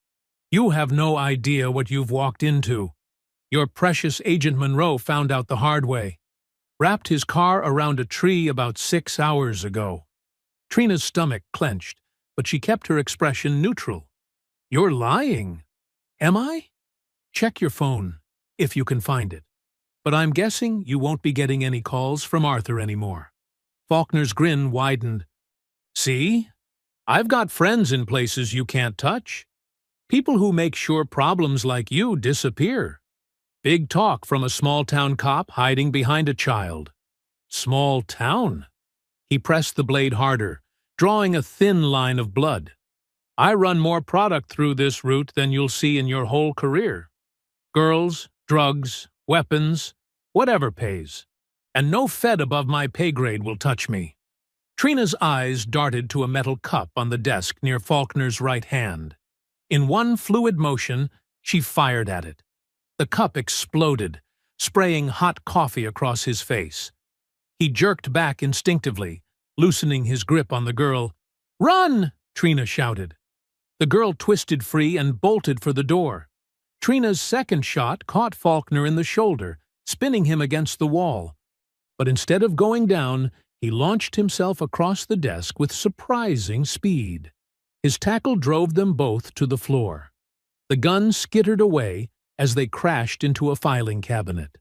"You have no idea what you've walked into. Your precious Agent Monroe found out the hard way. Wrapped his car around a tree about 6 hours ago." Trina's stomach clenched, but she kept her expression neutral. "You're lying." "Am I? Check your phone, if you can find it. But I'm guessing you won't be getting any calls from Arthur anymore." Faulkner's grin widened. "See? I've got friends in places you can't touch. People who make sure problems like you disappear. Big talk from a small-town cop hiding behind a child." "Small town?" He pressed the blade harder, drawing a thin line of blood. "I run more product through this route than you'll see in your whole career. Girls, drugs, weapons, whatever pays. And no Fed above my pay grade will touch me." Trina's eyes darted to a metal cup on the desk near Faulkner's right hand. In one fluid motion, she fired at it. The cup exploded, spraying hot coffee across his face. He jerked back instinctively, loosening his grip on the girl. "Run!" Trina shouted. The girl twisted free and bolted for the door. Trina's second shot caught Faulkner in the shoulder, spinning him against the wall. But instead of going down, he launched himself across the desk with surprising speed. His tackle drove them both to the floor. The gun skittered away as they crashed into a filing cabinet.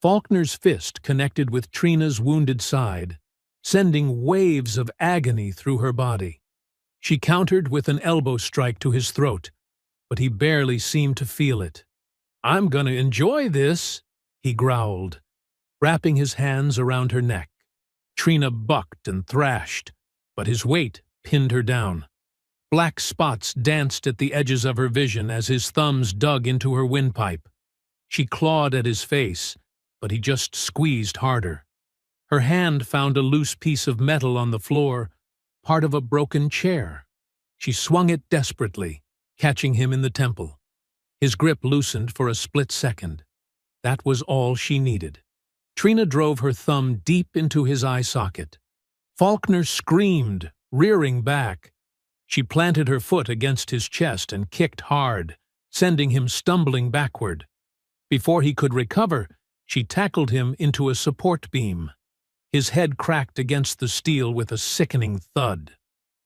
Faulkner's fist connected with Trina's wounded side, sending waves of agony through her body. She countered with an elbow strike to his throat, but he barely seemed to feel it. "I'm gonna enjoy this," he growled, wrapping his hands around her neck. Trina bucked and thrashed, but his weight pinned her down. Black spots danced at the edges of her vision as his thumbs dug into her windpipe. She clawed at his face, but he just squeezed harder. Her hand found a loose piece of metal on the floor, part of a broken chair. She swung it desperately, catching him in the temple. His grip loosened for a split second. That was all she needed. Trina drove her thumb deep into his eye socket. Faulkner screamed, rearing back. She planted her foot against his chest and kicked hard, sending him stumbling backward. Before he could recover, she tackled him into a support beam. His head cracked against the steel with a sickening thud.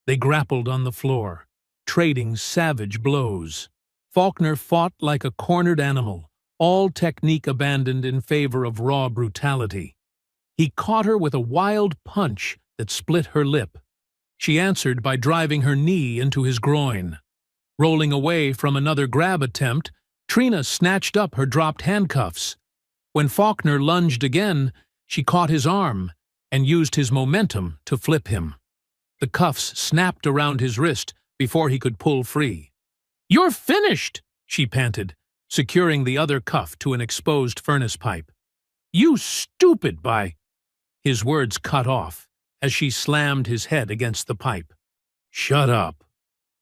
They grappled on the floor, trading savage blows. Faulkner fought like a cornered animal, all technique abandoned in favor of raw brutality. He caught her with a wild punch that split her lip. She answered by driving her knee into his groin. Rolling away from another grab attempt, Trina snatched up her dropped handcuffs. When Faulkner lunged again, she caught his arm and used his momentum to flip him. The cuffs snapped around his wrist before he could pull free. "You're finished!" she panted, securing the other cuff to an exposed furnace pipe. "You stupid by—" His words cut off as she slammed his head against the pipe. "Shut up."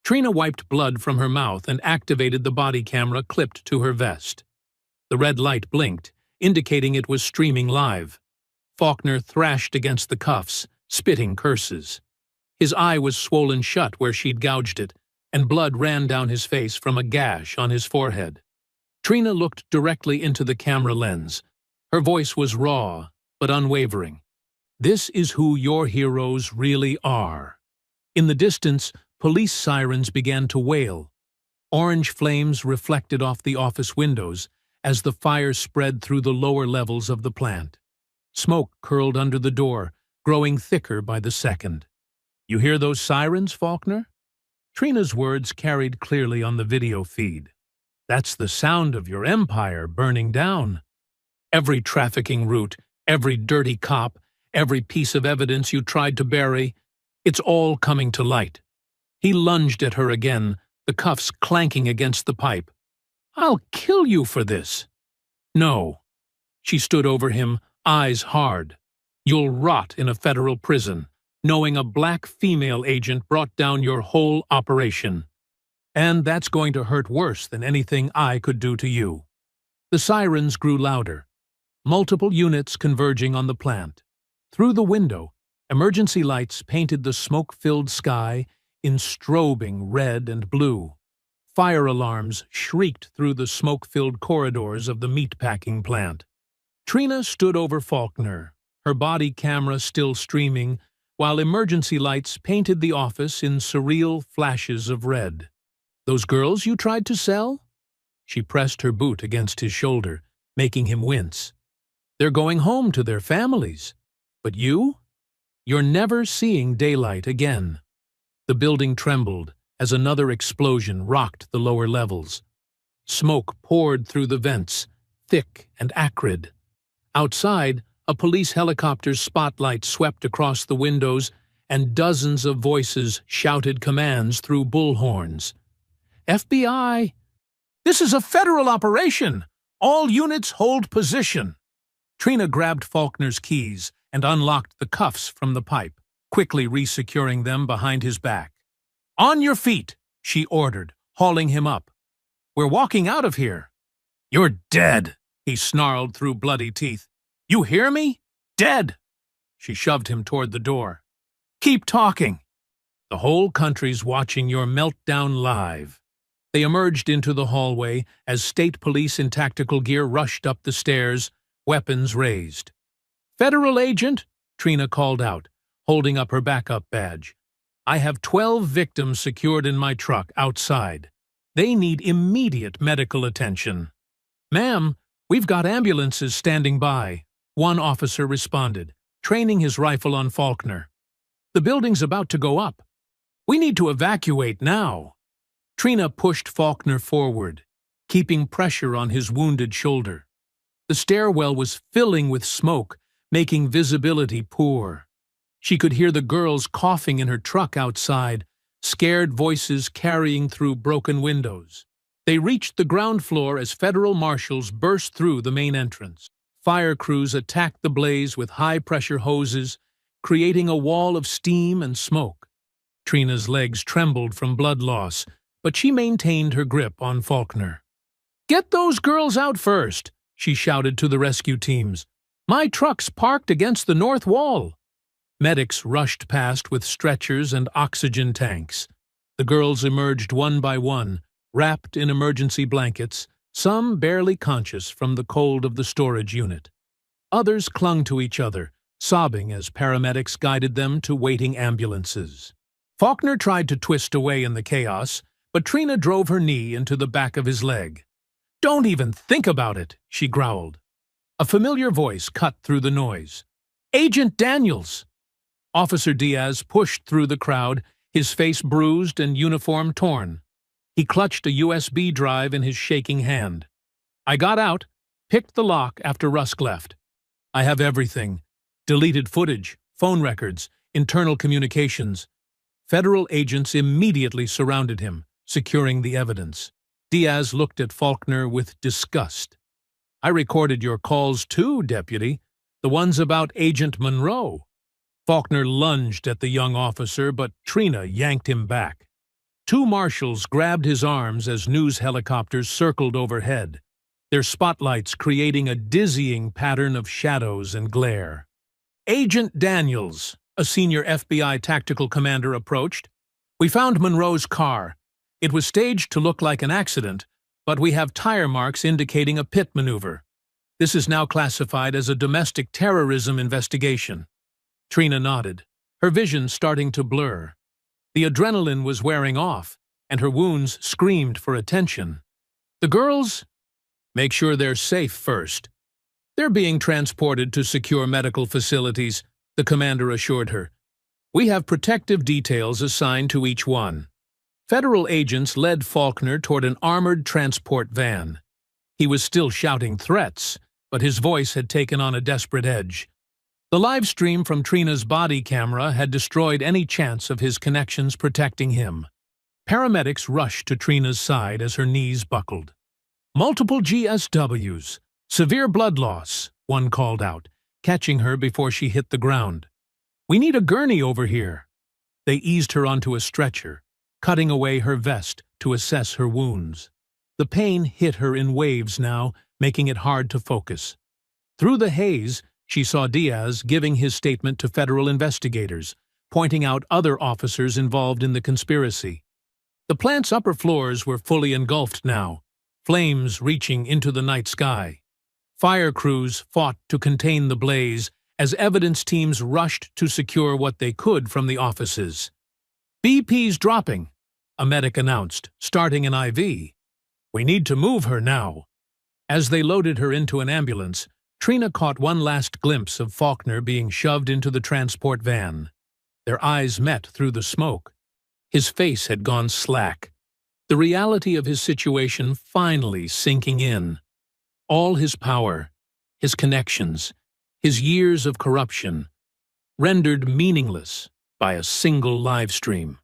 Trina wiped blood from her mouth and activated the body camera clipped to her vest. The red light blinked, indicating it was streaming live. Faulkner thrashed against the cuffs, spitting curses. His eye was swollen shut where she'd gouged it, and blood ran down his face from a gash on his forehead. Trina looked directly into the camera lens. Her voice was raw, but unwavering. This is who your heroes really are. In the distance, police sirens began to wail. Orange flames reflected off the office windows as the fire spread through the lower levels of the plant. Smoke curled under the door, growing thicker by the second. You hear those sirens, Faulkner? Trina's words carried clearly on the video feed. That's the sound of your empire burning down. Every trafficking route, every dirty cop, every piece of evidence you tried to bury, it's all coming to light. He lunged at her again, the cuffs clanking against the pipe. I'll kill you for this. No. She stood over him, eyes hard. You'll rot in a federal prison, knowing a black female agent brought down your whole operation. And that's going to hurt worse than anything I could do to you. The sirens grew louder, multiple units converging on the plant. Through the window, emergency lights painted the smoke-filled sky in strobing red and blue. Fire alarms shrieked through the smoke-filled corridors of the meatpacking plant. Trina stood over Faulkner, her body camera still streaming, while emergency lights painted the office in surreal flashes of red. Those girls you tried to sell? She pressed her boot against his shoulder, making him wince. They're going home to their families. But you? You're never seeing daylight again. The building trembled as another explosion rocked the lower levels. Smoke poured through the vents, thick and acrid. Outside, a police helicopter's spotlight swept across the windows, and dozens of voices shouted commands through bullhorns. FBI! This is a federal operation! All units hold position! Trina grabbed Faulkner's keys and unlocked the cuffs from the pipe, quickly resecuring them behind his back. On your feet, she ordered, hauling him up. We're walking out of here. You're dead, he snarled through bloody teeth. You hear me? Dead! She shoved him toward the door. Keep talking. The whole country's watching your meltdown live. They emerged into the hallway as state police in tactical gear rushed up the stairs, weapons raised. Federal agent, Trina called out, holding up her backup badge. I have 12 victims secured in my truck outside. They need immediate medical attention. Ma'am, we've got ambulances standing by, one officer responded, training his rifle on Faulkner. The building's about to go up. We need to evacuate now. Trina pushed Faulkner forward, keeping pressure on his wounded shoulder. The stairwell was filling with smoke, making visibility poor. She could hear the girls coughing in her truck outside, scared voices carrying through broken windows. They reached the ground floor as federal marshals burst through the main entrance. Fire crews attacked the blaze with high-pressure hoses, creating a wall of steam and smoke. Trina's legs trembled from blood loss, but she maintained her grip on Faulkner. Get those girls out first, she shouted to the rescue teams. My truck's parked against the north wall. Medics rushed past with stretchers and oxygen tanks. The girls emerged one by one, wrapped in emergency blankets, some barely conscious from the cold of the storage unit. Others clung to each other, sobbing as paramedics guided them to waiting ambulances. Faulkner tried to twist away in the chaos, but Trina drove her knee into the back of his leg. Don't even think about it, she growled. A familiar voice cut through the noise. Agent Daniels! Officer Diaz pushed through the crowd, his face bruised and uniform torn. He clutched a USB drive in his shaking hand. I got out, picked the lock after Rusk left. I have everything. Deleted footage, phone records, internal communications. Federal agents immediately surrounded him, securing the evidence. Diaz looked at Faulkner with disgust. I recorded your calls too, Deputy. The ones about Agent Monroe. Faulkner lunged at the young officer, but Trina yanked him back. Two marshals grabbed his arms as news helicopters circled overhead, their spotlights creating a dizzying pattern of shadows and glare. Agent Daniels, a senior FBI tactical commander, approached. We found Monroe's car. It was staged to look like an accident, but we have tire marks indicating a pit maneuver. This is now classified as a domestic terrorism investigation. Trina nodded, her vision starting to blur. The adrenaline was wearing off, and her wounds screamed for attention. The girls? Make sure they're safe first. They're being transported to secure medical facilities, the commander assured her. We have protective details assigned to each one. Federal agents led Faulkner toward an armored transport van. He was still shouting threats, but his voice had taken on a desperate edge. The live stream from Trina's body camera had destroyed any chance of his connections protecting him. Paramedics rushed to Trina's side as her knees buckled. Multiple GSWs. Severe blood loss, one called out, catching her before she hit the ground. We need a gurney over here. They eased her onto a stretcher, cutting away her vest to assess her wounds. The pain hit her in waves now, making it hard to focus. Through the haze, she saw Diaz giving his statement to federal investigators, pointing out other officers involved in the conspiracy. The plant's upper floors were fully engulfed now, flames reaching into the night sky. Fire crews fought to contain the blaze as evidence teams rushed to secure what they could from the offices. BP's dropping, a medic announced, starting an IV. We need to move her now. As they loaded her into an ambulance, Trina caught one last glimpse of Faulkner being shoved into the transport van. Their eyes met through the smoke. His face had gone slack, the reality of his situation finally sinking in. All his power, his connections, his years of corruption, rendered meaningless by a single live stream.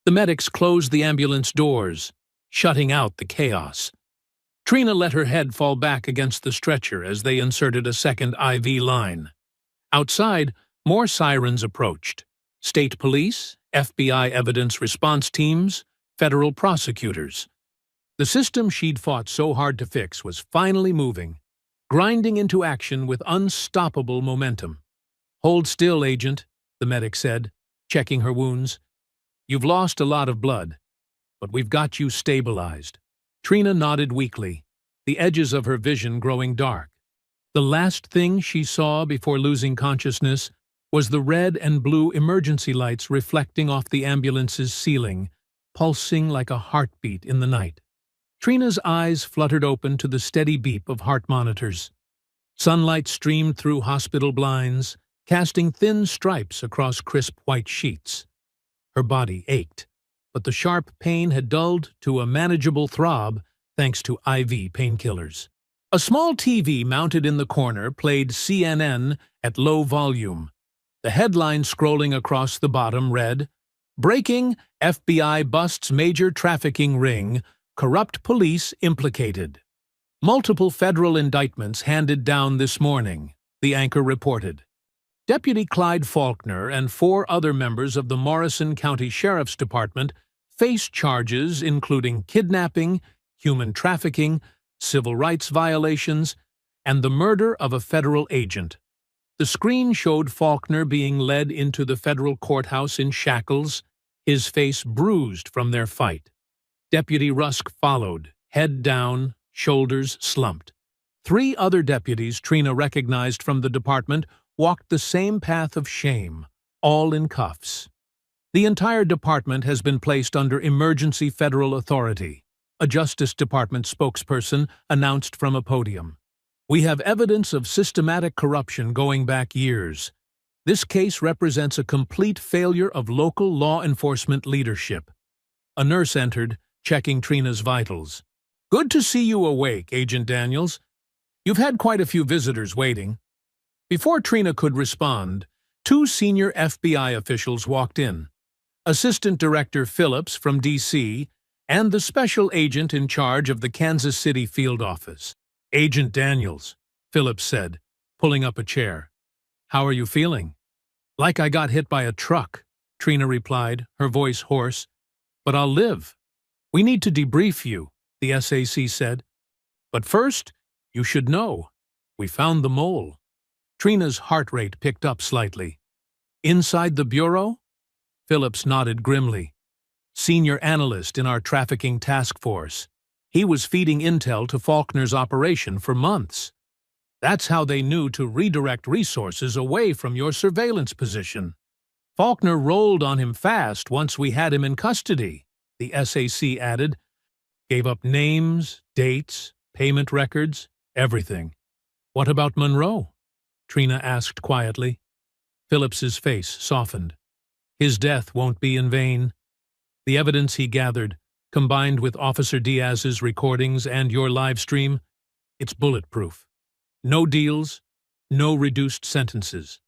The medics closed the ambulance doors, shutting out the chaos. Trina let her head fall back against the stretcher as they inserted a second IV line. Outside, more sirens approached. State police, FBI evidence response teams, federal prosecutors. The system she'd fought so hard to fix was finally moving, grinding into action with unstoppable momentum. Hold still, Agent, the medic said, checking her wounds. You've lost a lot of blood, but we've got you stabilized. Trina nodded weakly, the edges of her vision growing dark. The last thing she saw before losing consciousness was the red and blue emergency lights reflecting off the ambulance's ceiling, pulsing like a heartbeat in the night. Trina's eyes fluttered open to the steady beep of heart monitors. Sunlight streamed through hospital blinds, casting thin stripes across crisp white sheets. Her body ached, but the sharp pain had dulled to a manageable throb thanks to IV painkillers. A small TV mounted in the corner played CNN at low volume. The headline scrolling across the bottom read, "Breaking, FBI busts major trafficking ring, corrupt police implicated." Multiple federal indictments handed down this morning, the anchor reported. Deputy Clyde Faulkner and 4 other members of the Morrison County Sheriff's Department face charges including kidnapping, human trafficking, civil rights violations, and the murder of a federal agent. The screen showed Faulkner being led into the federal courthouse in shackles, his face bruised from their fight. Deputy Rusk followed, head down, shoulders slumped. 3 other deputies Trina recognized from the department walked the same path of shame, all in cuffs. The entire department has been placed under emergency federal authority, a Justice Department spokesperson announced from a podium. We have evidence of systematic corruption going back years. This case represents a complete failure of local law enforcement leadership. A nurse entered, checking Trina's vitals. Good to see you awake, Agent Daniels. You've had quite a few visitors waiting. Before Trina could respond, 2 senior FBI officials walked in. Assistant Director Phillips from D.C. and the special agent in charge of the Kansas City field office. Agent Daniels, Phillips said, pulling up a chair. How are you feeling? Like I got hit by a truck, Trina replied, her voice hoarse. But I'll live. We need to debrief you, the SAC said. But first, you should know. We found the mole. Trina's heart rate picked up slightly. Inside the bureau? Phillips nodded grimly. Senior analyst in our trafficking task force. He was feeding intel to Faulkner's operation for months. That's how they knew to redirect resources away from your surveillance position. Faulkner rolled on him fast once we had him in custody, the SAC added. Gave up names, dates, payment records, everything. What about Monroe? Trina asked quietly. Phillips's face softened. His death won't be in vain. The evidence he gathered, combined with Officer Diaz's recordings and your live stream, it's bulletproof. No deals, no reduced sentences.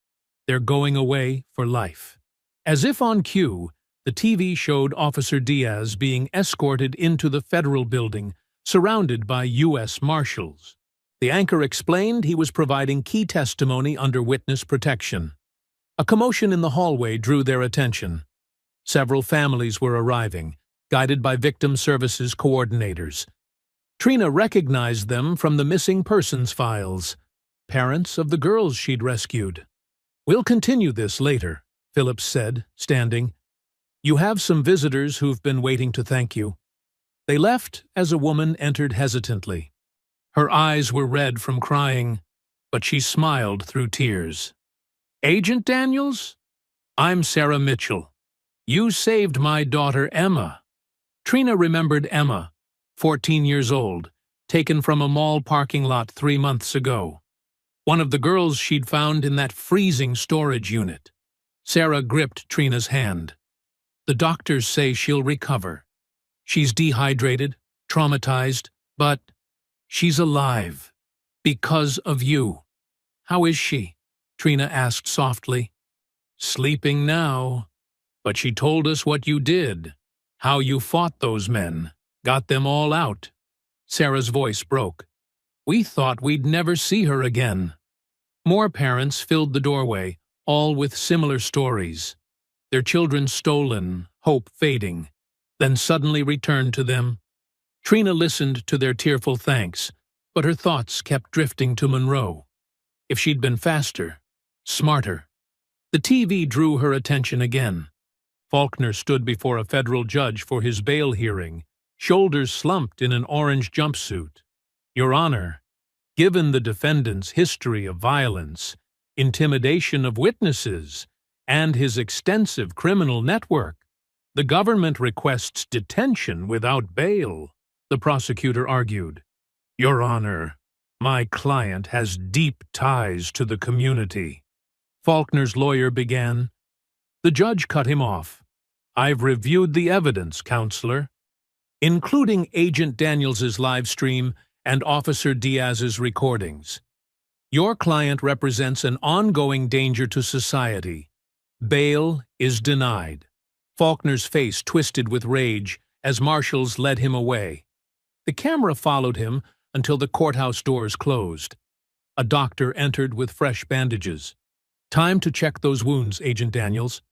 They're going away for life. As if on cue, the TV showed Officer Diaz being escorted into the federal building, surrounded by U.S. Marshals. The anchor explained he was providing key testimony under witness protection. A commotion in the hallway drew their attention. Several families were arriving, guided by victim services coordinators. Trina recognized them from the missing persons files, parents of the girls she'd rescued. We'll continue this later, Phillips said, standing. You have some visitors who've been waiting to thank you. They left as a woman entered hesitantly. Her eyes were red from crying, but she smiled through tears. Agent Daniels? I'm Sarah Mitchell. You saved my daughter Emma. Trina remembered Emma, 14 years old, taken from a mall parking lot 3 months ago. One of the girls she'd found in that freezing storage unit. Sarah gripped Trina's hand. The doctors say she'll recover. She's dehydrated, traumatized, but she's alive. Because of you. How is she? Trina asked softly. Sleeping now. But she told us what you did. How you fought those men. Got them all out. Sarah's voice broke. We thought we'd never see her again. More parents filled the doorway, all with similar stories. Their children stolen, hope fading, then suddenly returned to them. Trina listened to their tearful thanks, but her thoughts kept drifting to Monroe. If she'd been faster, smarter. The TV drew her attention again. Faulkner stood before a federal judge for his bail hearing, shoulders slumped in an orange jumpsuit. Your Honor, given the defendant's history of violence, intimidation of witnesses, and his extensive criminal network, the government requests detention without bail, the prosecutor argued. Your Honor, my client has deep ties to the community. Faulkner's lawyer began. The judge cut him off. I've reviewed the evidence, Counselor, including Agent Daniels's live stream and Officer Diaz's recordings. Your client represents an ongoing danger to society. Bail is denied. Faulkner's face twisted with rage as marshals led him away. The camera followed him until the courthouse doors closed. A doctor entered with fresh bandages. Time to check those wounds, Agent Daniels.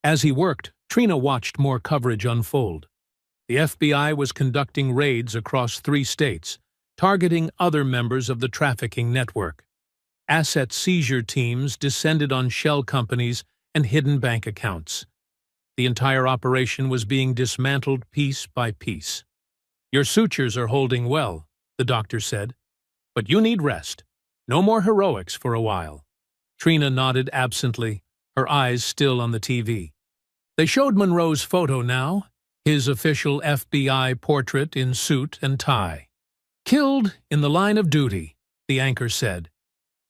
As he worked, Trina watched more coverage unfold. The FBI was conducting raids across 3 states, targeting other members of the trafficking network. Asset seizure teams descended on shell companies and hidden bank accounts. The entire operation was being dismantled piece by piece. Your sutures are holding well, the doctor said, but you need rest. No more heroics for a while. Trina nodded absently, her eyes still on the TV. They showed Monroe's photo now, his official FBI portrait in suit and tie. Killed in the line of duty, the anchor said.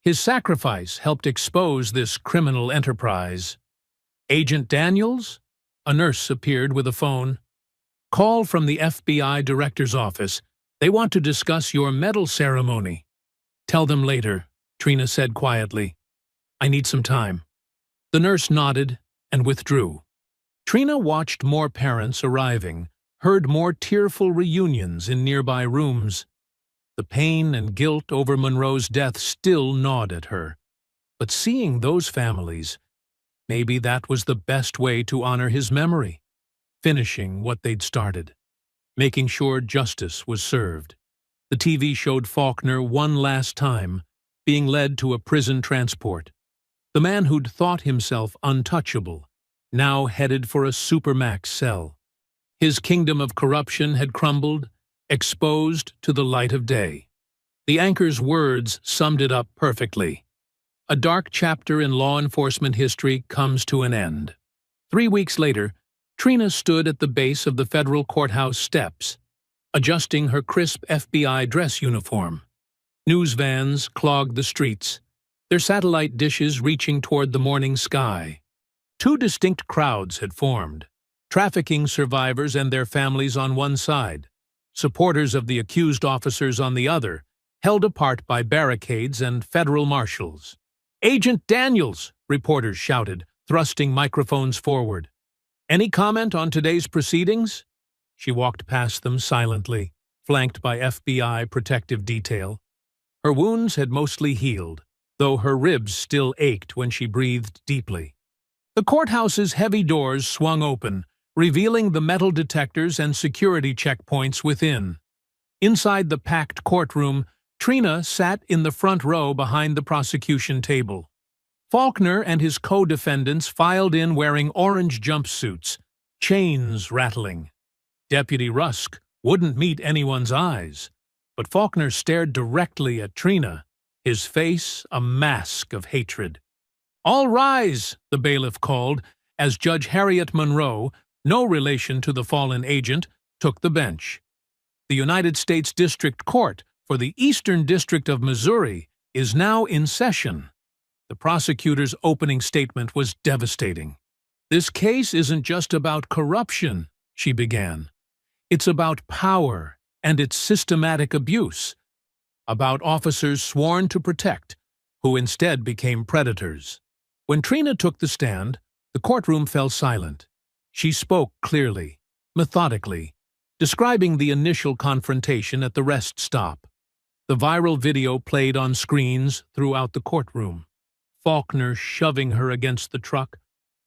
His sacrifice helped expose this criminal enterprise. Agent Daniels? A nurse appeared with a phone. Call from the FBI director's office. They want to discuss your medal ceremony. Tell them later, Trina said quietly. I need some time. The nurse nodded and withdrew. Trina watched more parents arriving, heard more tearful reunions in nearby rooms. The pain and guilt over Monroe's death still gnawed at her. But seeing those families, maybe that was the best way to honor his memory, finishing what they'd started, making sure justice was served. The TV showed Faulkner one last time, being led to a prison transport. The man who'd thought himself untouchable, now headed for a supermax cell. His kingdom of corruption had crumbled, exposed to the light of day. The anchor's words summed it up perfectly. A dark chapter in law enforcement history comes to an end. 3 weeks later, Trina stood at the base of the federal courthouse steps, adjusting her crisp FBI dress uniform. News vans clogged the streets, their satellite dishes reaching toward the morning sky. 2 distinct crowds had formed, trafficking survivors and their families on one side, supporters of the accused officers on the other, held apart by barricades and federal marshals. "Agent Daniels!" reporters shouted, thrusting microphones forward. "Any comment on today's proceedings?" She walked past them silently, flanked by FBI protective detail. Her wounds had mostly healed, though her ribs still ached when she breathed deeply. The courthouse's heavy doors swung open, revealing the metal detectors and security checkpoints within. Inside the packed courtroom, Trina sat in the front row behind the prosecution table. Faulkner and his co-defendants filed in wearing orange jumpsuits, chains rattling. Deputy Rusk wouldn't meet anyone's eyes, but Faulkner stared directly at Trina, his face a mask of hatred. "All rise," the bailiff called, as Judge Harriet Monroe, no relation to the fallen agent, took the bench. The United States District Court for the Eastern District of Missouri is now in session. The prosecutor's opening statement was devastating. "This case isn't just about corruption," she began. "It's about power and its systematic abuse, about officers sworn to protect, who instead became predators." When Trina took the stand, the courtroom fell silent. She spoke clearly, methodically, describing the initial confrontation at the rest stop. The viral video played on screens throughout the courtroom. Faulkner shoving her against the truck,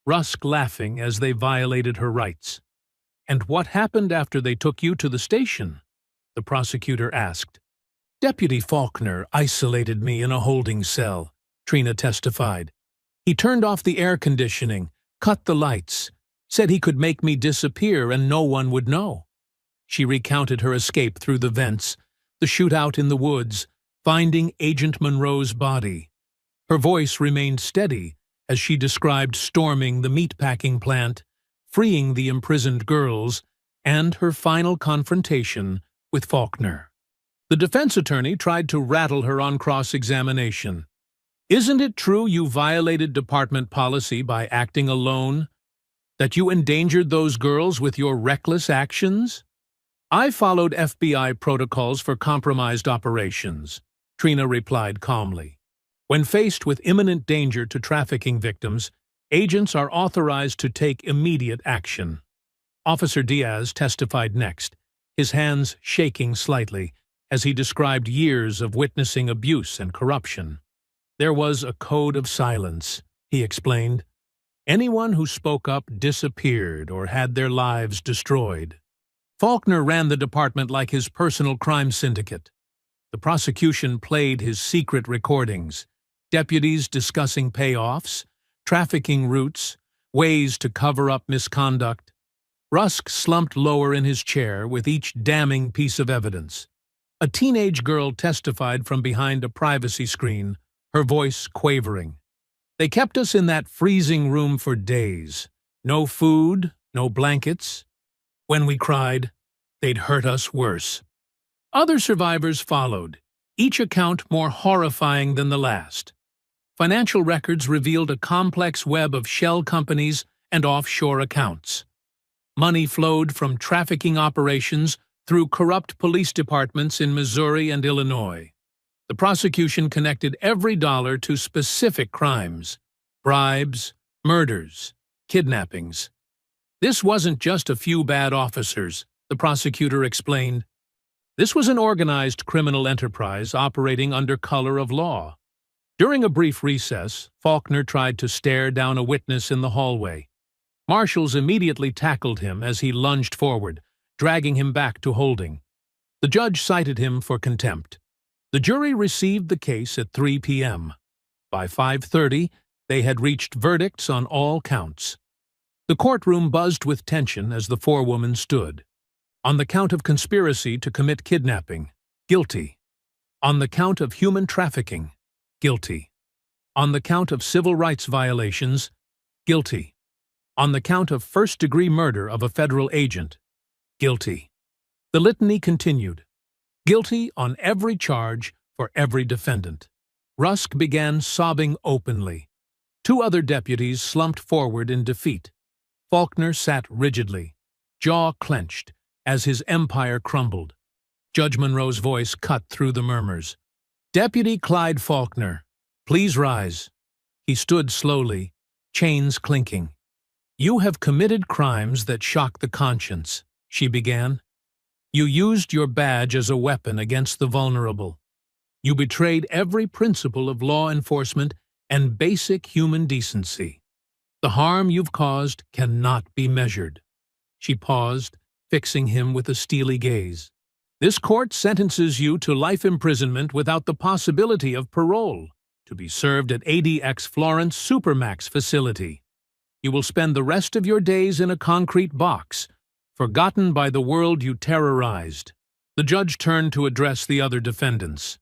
Rusk laughing as they violated her rights. "And what happened after they took you to the station?" the prosecutor asked. "Deputy Faulkner isolated me in a holding cell," Trina testified. "He turned off the air conditioning, cut the lights, said he could make me disappear and no one would know." She recounted her escape through the vents, the shootout in the woods, finding Agent Monroe's body. Her voice remained steady as she described storming the meatpacking plant, freeing the imprisoned girls, and her final confrontation with Faulkner. The defense attorney tried to rattle her on cross-examination. "Isn't it true you violated department policy by acting alone? That you endangered those girls with your reckless actions?" "I followed FBI protocols for compromised operations," Trina replied calmly. "When faced with imminent danger to trafficking victims, agents are authorized to take immediate action." Officer Diaz testified next, his hands shaking slightly as he described years of witnessing abuse and corruption. "There was a code of silence," he explained. "Anyone who spoke up disappeared or had their lives destroyed." Faulkner ran the department like his personal crime syndicate. The prosecution played his secret recordings, deputies discussing payoffs, trafficking routes, ways to cover up misconduct. Rusk slumped lower in his chair with each damning piece of evidence. A teenage girl testified from behind a privacy screen, her voice quavering. "They kept us in that freezing room for days. No food, no blankets. When we cried, they'd hurt us worse." Other survivors followed, each account more horrifying than the last. Financial records revealed a complex web of shell companies and offshore accounts. Money flowed from trafficking operations through corrupt police departments in Missouri and Illinois. The prosecution connected every dollar to specific crimes: bribes, murders, kidnappings. "This wasn't just a few bad officers," the prosecutor explained. "This was an organized criminal enterprise operating under color of law." During a brief recess, Faulkner tried to stare down a witness in the hallway. Marshals immediately tackled him as he lunged forward, dragging him back to holding. The judge cited him for contempt. The jury received the case at 3 p.m. By 5:30, they had reached verdicts on all counts. The courtroom buzzed with tension as the forewoman stood. On the count of conspiracy to commit kidnapping, guilty. On the count of human trafficking, guilty. On the count of civil rights violations, guilty. On the count of first-degree murder of a federal agent, guilty. The litany continued. Guilty on every charge for every defendant. Rusk began sobbing openly. Two other deputies slumped forward in defeat. Faulkner sat rigidly, jaw clenched, as his empire crumbled. Judge Monroe's voice cut through the murmurs. Deputy Clyde Faulkner, please rise. He stood slowly, chains clinking. You have committed crimes that shock the conscience, she began. You used your badge as a weapon against the vulnerable. You betrayed every principle of law enforcement and basic human decency. The harm you've caused cannot be measured. She paused, fixing him with a steely gaze. This court sentences you to life imprisonment without the possibility of parole, to be served at ADX Florence Supermax facility. You will spend the rest of your days in a concrete box, forgotten by the world you terrorized. The judge turned to address the other defendants.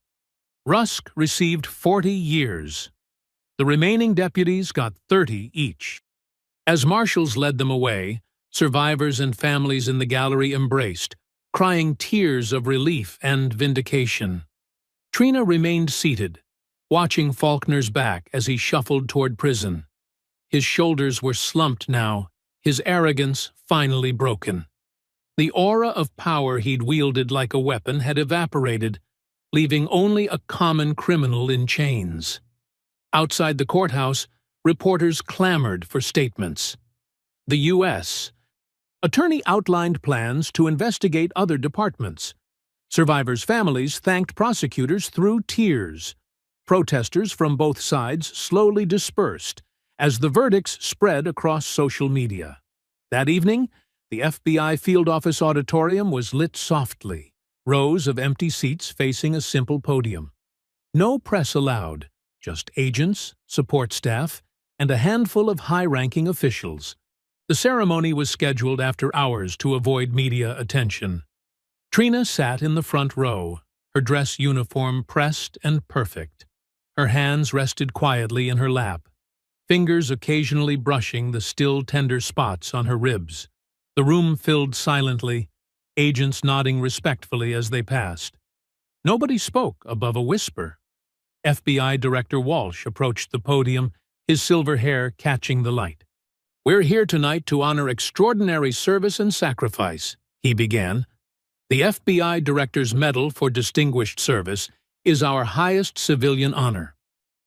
Rusk received 40 years. The remaining deputies got 30 each. As marshals led them away, survivors and families in the gallery embraced, crying tears of relief and vindication. Trina remained seated, watching Faulkner's back as he shuffled toward prison. His shoulders were slumped now, his arrogance finally broken. The aura of power he'd wielded like a weapon had evaporated, leaving only a common criminal in chains. Outside the courthouse, reporters clamored for statements. The U.S. Attorney outlined plans to investigate other departments. Survivors' families thanked prosecutors through tears. Protesters from both sides slowly dispersed as the verdicts spread across social media. That evening, the FBI field office auditorium was lit softly, rows of empty seats facing a simple podium. No press allowed, just agents, support staff, and a handful of high-ranking officials. The ceremony was scheduled after hours to avoid media attention. Trina sat in the front row, her dress uniform pressed and perfect. Her hands rested quietly in her lap, fingers occasionally brushing the still tender spots on her ribs. The room filled silently, agents nodding respectfully as they passed. Nobody spoke above a whisper. FBI Director Walsh approached the podium, his silver hair catching the light. We're here tonight to honor extraordinary service and sacrifice, he began. The FBI Director's Medal for Distinguished Service is our highest civilian honor.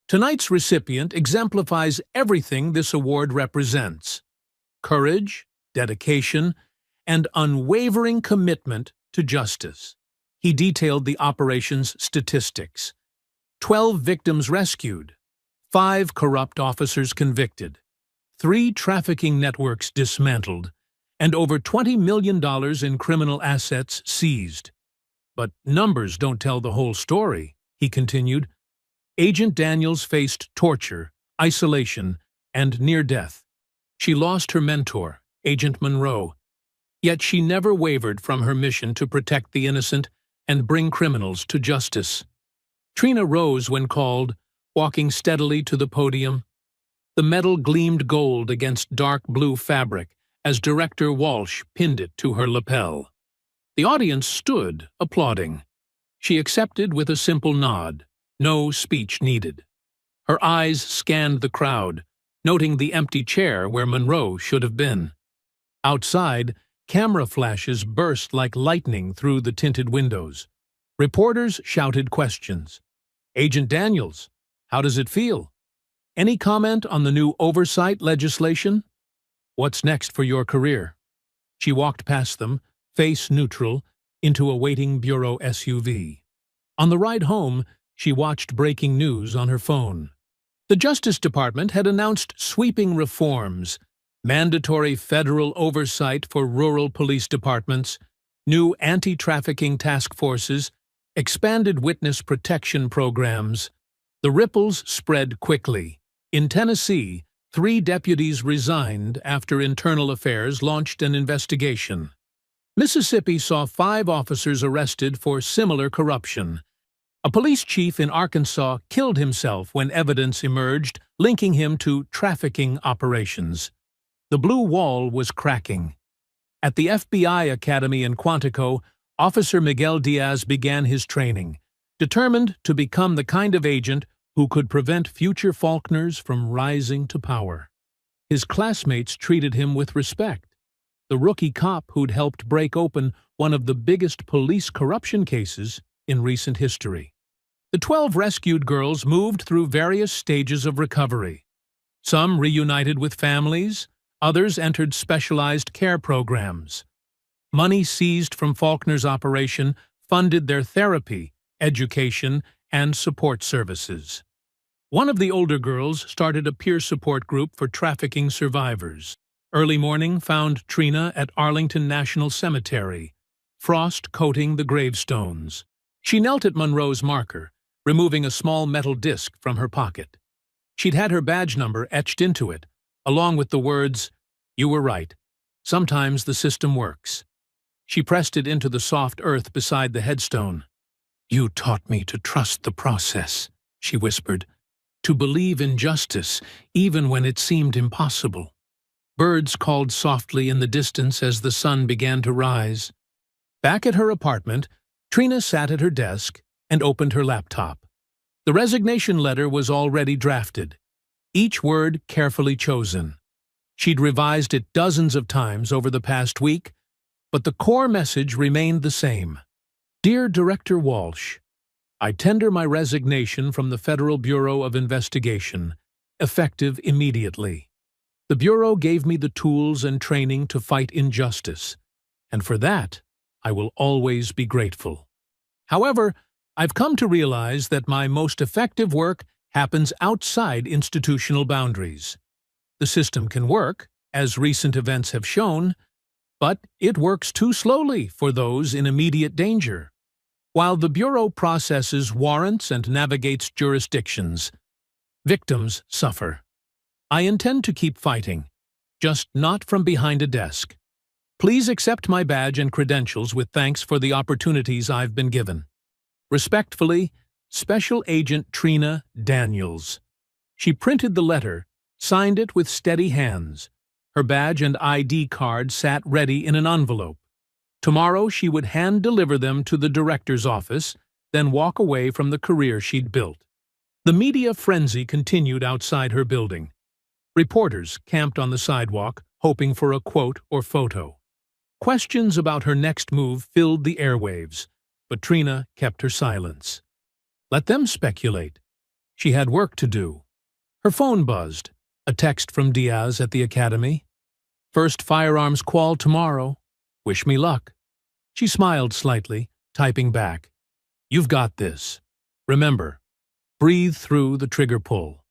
Tonight's recipient exemplifies everything this award represents: courage, dedication, and unwavering commitment to justice. He detailed the operation's statistics. 12 victims rescued, 5 corrupt officers convicted, 3 trafficking networks dismantled, and over $20 million in criminal assets seized. But numbers don't tell the whole story, he continued. Agent Daniels faced torture, isolation, and near death. She lost her mentor, Agent Monroe, yet she never wavered from her mission to protect the innocent and bring criminals to justice. Trina rose when called, walking steadily to the podium. The medal gleamed gold against dark blue fabric as Director Walsh pinned it to her lapel. The audience stood, applauding. She accepted with a simple nod, no speech needed. Her eyes scanned the crowd, noting the empty chair where Monroe should have been. Outside, camera flashes burst like lightning through the tinted windows. Reporters shouted questions. Agent Daniels, how does it feel? Any comment on the new oversight legislation? What's next for your career? She walked past them, face neutral, into a waiting bureau SUV. On the ride home, she watched breaking news on her phone. The Justice Department had announced sweeping reforms: mandatory federal oversight for rural police departments, new anti-trafficking task forces, expanded witness protection programs. The ripples spread quickly. In Tennessee, 3 deputies resigned after Internal Affairs launched an investigation. Mississippi saw 5 officers arrested for similar corruption. A police chief in Arkansas killed himself when evidence emerged linking him to trafficking operations. The blue wall was cracking. At the FBI Academy in Quantico, Officer Miguel Diaz began his training, determined to become the kind of agent who could prevent future Faulkners from rising to power. His classmates treated him with respect. The rookie cop who'd helped break open one of the biggest police corruption cases in recent history. The 12 rescued girls moved through various stages of recovery. Some reunited with families, others entered specialized care programs. Money seized from Faulkner's operation funded their therapy, education, and support services. One of the older girls started a peer support group for trafficking survivors. Early morning found Trina at Arlington National Cemetery, frost coating the gravestones. She knelt at Monroe's marker, removing a small metal disc from her pocket. She'd had her badge number etched into it, along with the words, "You were right. Sometimes the system works." She pressed it into the soft earth beside the headstone. "You taught me to trust the process," she whispered, "to believe in justice, even when it seemed impossible." Birds called softly in the distance as the sun began to rise. Back at her apartment, Trina sat at her desk and opened her laptop. The resignation letter was already drafted, each word carefully chosen. She'd revised it dozens of times over the past week, but the core message remained the same. Dear Director Walsh, I tender my resignation from the Federal Bureau of Investigation, effective immediately. The Bureau gave me the tools and training to fight injustice, and for that, I will always be grateful. However, I've come to realize that my most effective work happens outside institutional boundaries. The system can work, as recent events have shown, but it works too slowly for those in immediate danger. While the Bureau processes warrants and navigates jurisdictions, victims suffer. I intend to keep fighting, just not from behind a desk. Please accept my badge and credentials with thanks for the opportunities I've been given. Respectfully, Special Agent Trina Daniels. She printed the letter, signed it with steady hands. Her badge and ID card sat ready in an envelope. Tomorrow she would hand-deliver them to the director's office, then walk away from the career she'd built. The media frenzy continued outside her building. Reporters camped on the sidewalk, hoping for a quote or photo. Questions about her next move filled the airwaves, but Trina kept her silence. Let them speculate. She had work to do. Her phone buzzed, a text from Diaz at the academy. First firearms qual tomorrow. Wish me luck. She smiled slightly, typing back. You've got this. Remember, breathe through the trigger pull.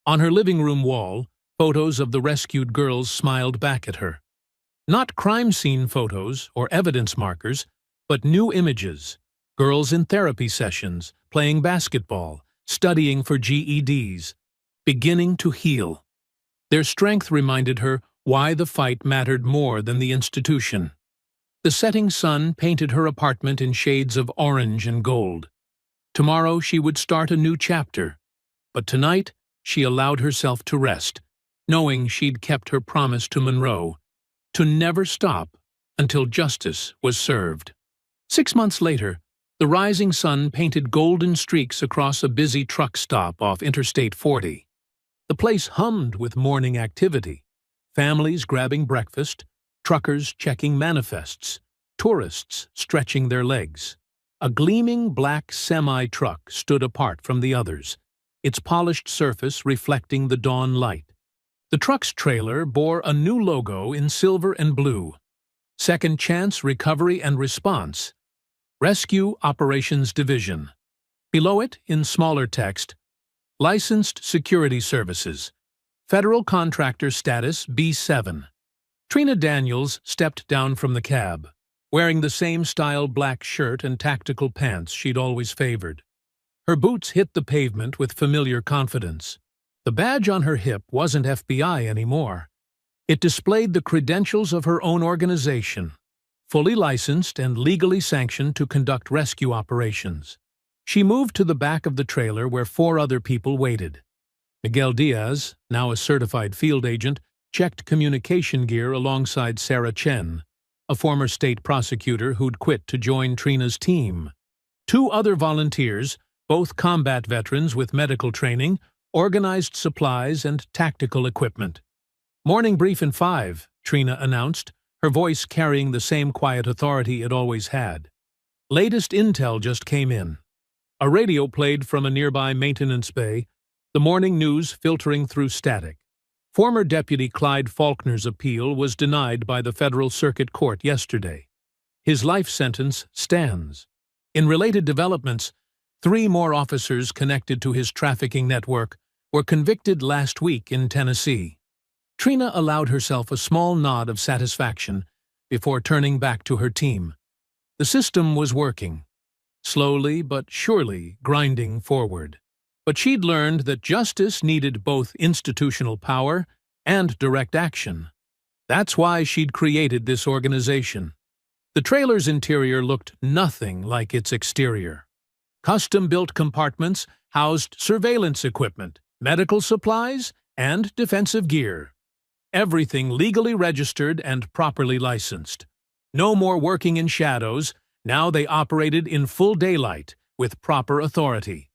On her living room wall, photos of the rescued girls smiled back at her. Not crime scene photos or evidence markers, but new images. Girls in therapy sessions, playing basketball, studying for GEDs, beginning to heal. Their strength reminded her why the fight mattered more than the institution. The setting sun painted her apartment in shades of orange and gold. Tomorrow she would start a new chapter, but tonight she allowed herself to rest, knowing she'd kept her promise to Monroe, to never stop until justice was served. 6 months later, the rising sun painted golden streaks across a busy truck stop off Interstate 40. The place hummed with morning activity. Families grabbing breakfast, truckers checking manifests, tourists stretching their legs. A gleaming black semi-truck stood apart from the others, its polished surface reflecting the dawn light. The truck's trailer bore a new logo in silver and blue. Second Chance Recovery and Response, Rescue Operations Division. Below it, in smaller text, Licensed Security Services, Federal Contractor Status B7. Trina Daniels stepped down from the cab, wearing the same style black shirt and tactical pants she'd always favored. Her boots hit the pavement with familiar confidence. The badge on her hip wasn't FBI anymore. It displayed the credentials of her own organization, fully licensed and legally sanctioned to conduct rescue operations. She moved to the back of the trailer where 4 other people waited. Miguel Diaz, now a certified field agent, checked communication gear alongside Sarah Chen, a former state prosecutor who'd quit to join Trina's team. 2 other volunteers, both combat veterans with medical training, organized supplies and tactical equipment. "Morning brief in 5, Trina announced, her voice carrying the same quiet authority it always had. Latest intel just came in. A radio played from a nearby maintenance bay, the morning news filtering through static. Former Deputy Clyde Faulkner's appeal was denied by the Federal Circuit Court yesterday. His life sentence stands. In related developments, 3 more officers connected to his trafficking network were convicted last week in Tennessee." Trina allowed herself a small nod of satisfaction before turning back to her team. The system was working, slowly but surely grinding forward. But she'd learned that justice needed both institutional power and direct action. That's why she'd created this organization. The trailer's interior looked nothing like its exterior. Custom-built compartments housed surveillance equipment, medical supplies, and defensive gear. Everything legally registered and properly licensed. No more working in shadows, now they operated in full daylight with proper authority.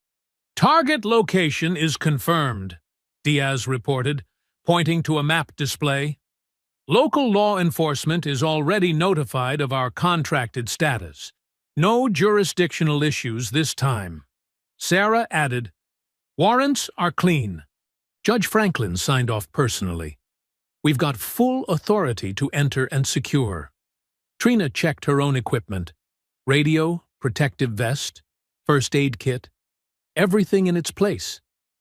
"Target location is confirmed," Diaz reported, pointing to a map display. "Local law enforcement is already notified of our contracted status. No jurisdictional issues this time." Sarah added, "Warrants are clean." Judge Franklin signed off personally. "We've got full authority to enter and secure." Trina checked her own equipment. Radio, protective vest, first aid kit. Everything in its place.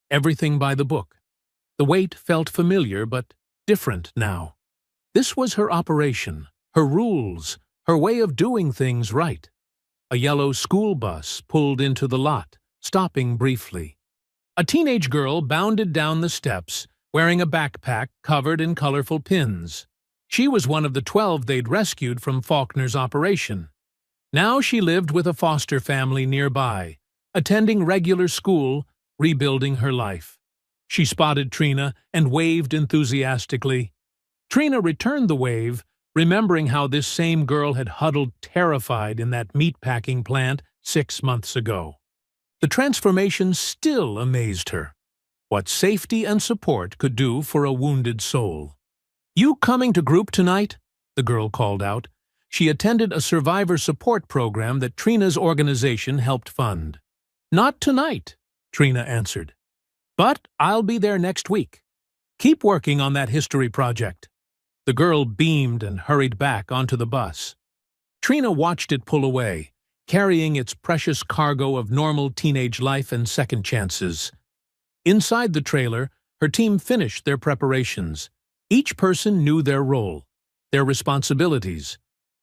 Everything by the book. The weight felt familiar but different now. This was her operation, her rules, her way of doing things right. A yellow school bus pulled into the lot, stopping briefly. A teenage girl bounded down the steps, wearing a backpack covered in colorful pins. She was one of the 12 they'd rescued from Faulkner's operation. Now she lived with a foster family nearby, attending regular school, rebuilding her life. She spotted Trina and waved enthusiastically. Trina returned the wave, remembering how this same girl had huddled terrified in that meatpacking plant 6 months ago. The transformation still amazed her. What safety and support could do for a wounded soul. "You coming to group tonight?" the girl called out. She attended a survivor support program that Trina's organization helped fund. "Not tonight," Trina answered. "But I'll be there next week. Keep working on that history project." The girl beamed and hurried back onto the bus. Trina watched it pull away, carrying its precious cargo of normal teenage life and second chances. Inside the trailer, her team finished their preparations. Each person knew their role, their responsibilities.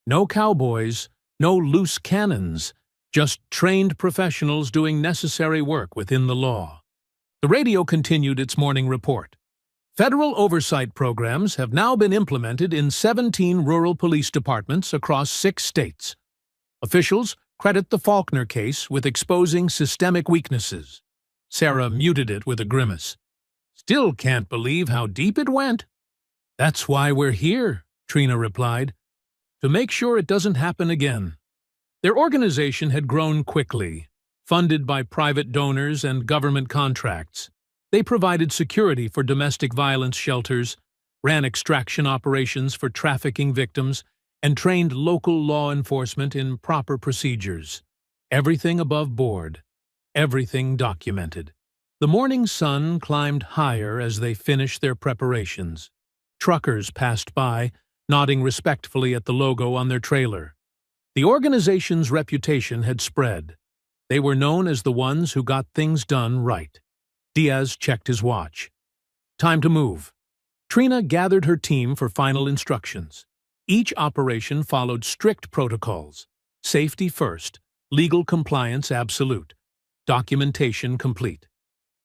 No cowboys, no loose cannons, just trained professionals doing necessary work within the law. The radio continued its morning report. Federal oversight programs have now been implemented in 17 rural police departments across 6 states. Officials credit the Faulkner case with exposing systemic weaknesses. Sarah muted it with a grimace. "Still can't believe how deep it went." "That's why we're here," Trina replied. "To make sure it doesn't happen again." Their organization had grown quickly, funded by private donors and government contracts. They provided security for domestic violence shelters, ran extraction operations for trafficking victims, and trained local law enforcement in proper procedures. Everything above board, everything documented. The morning sun climbed higher as they finished their preparations. Truckers passed by, nodding respectfully at the logo on their trailer. The organization's reputation had spread. They were known as the ones who got things done right. Diaz checked his watch. Time to move. Trina gathered her team for final instructions. Each operation followed strict protocols. Safety first, legal compliance absolute, documentation complete.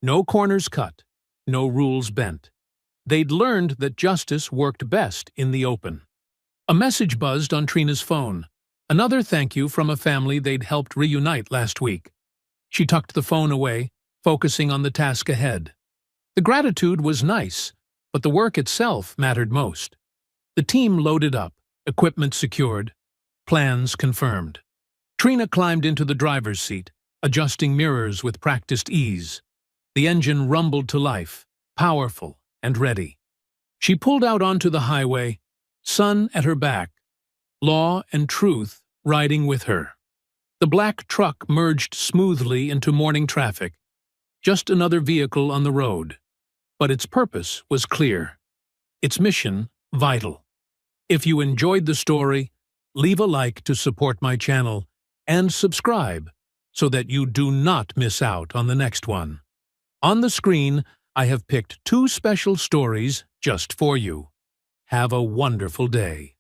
No corners cut, no rules bent. They'd learned that justice worked best in the open. A message buzzed on Trina's phone. Another thank you from a family they'd helped reunite last week. She tucked the phone away, focusing on the task ahead. The gratitude was nice, but the work itself mattered most. The team loaded up, equipment secured, plans confirmed. Trina climbed into the driver's seat, adjusting mirrors with practiced ease. The engine rumbled to life, powerful and ready. She pulled out onto the highway, sun at her back, law and truth riding with her. The black truck merged smoothly into morning traffic, just another vehicle on the road. But its purpose was clear. Its mission, vital. If you enjoyed the story, leave a like to support my channel and subscribe so that you do not miss out on the next one. On the screen, I have picked 2 special stories just for you. Have a wonderful day.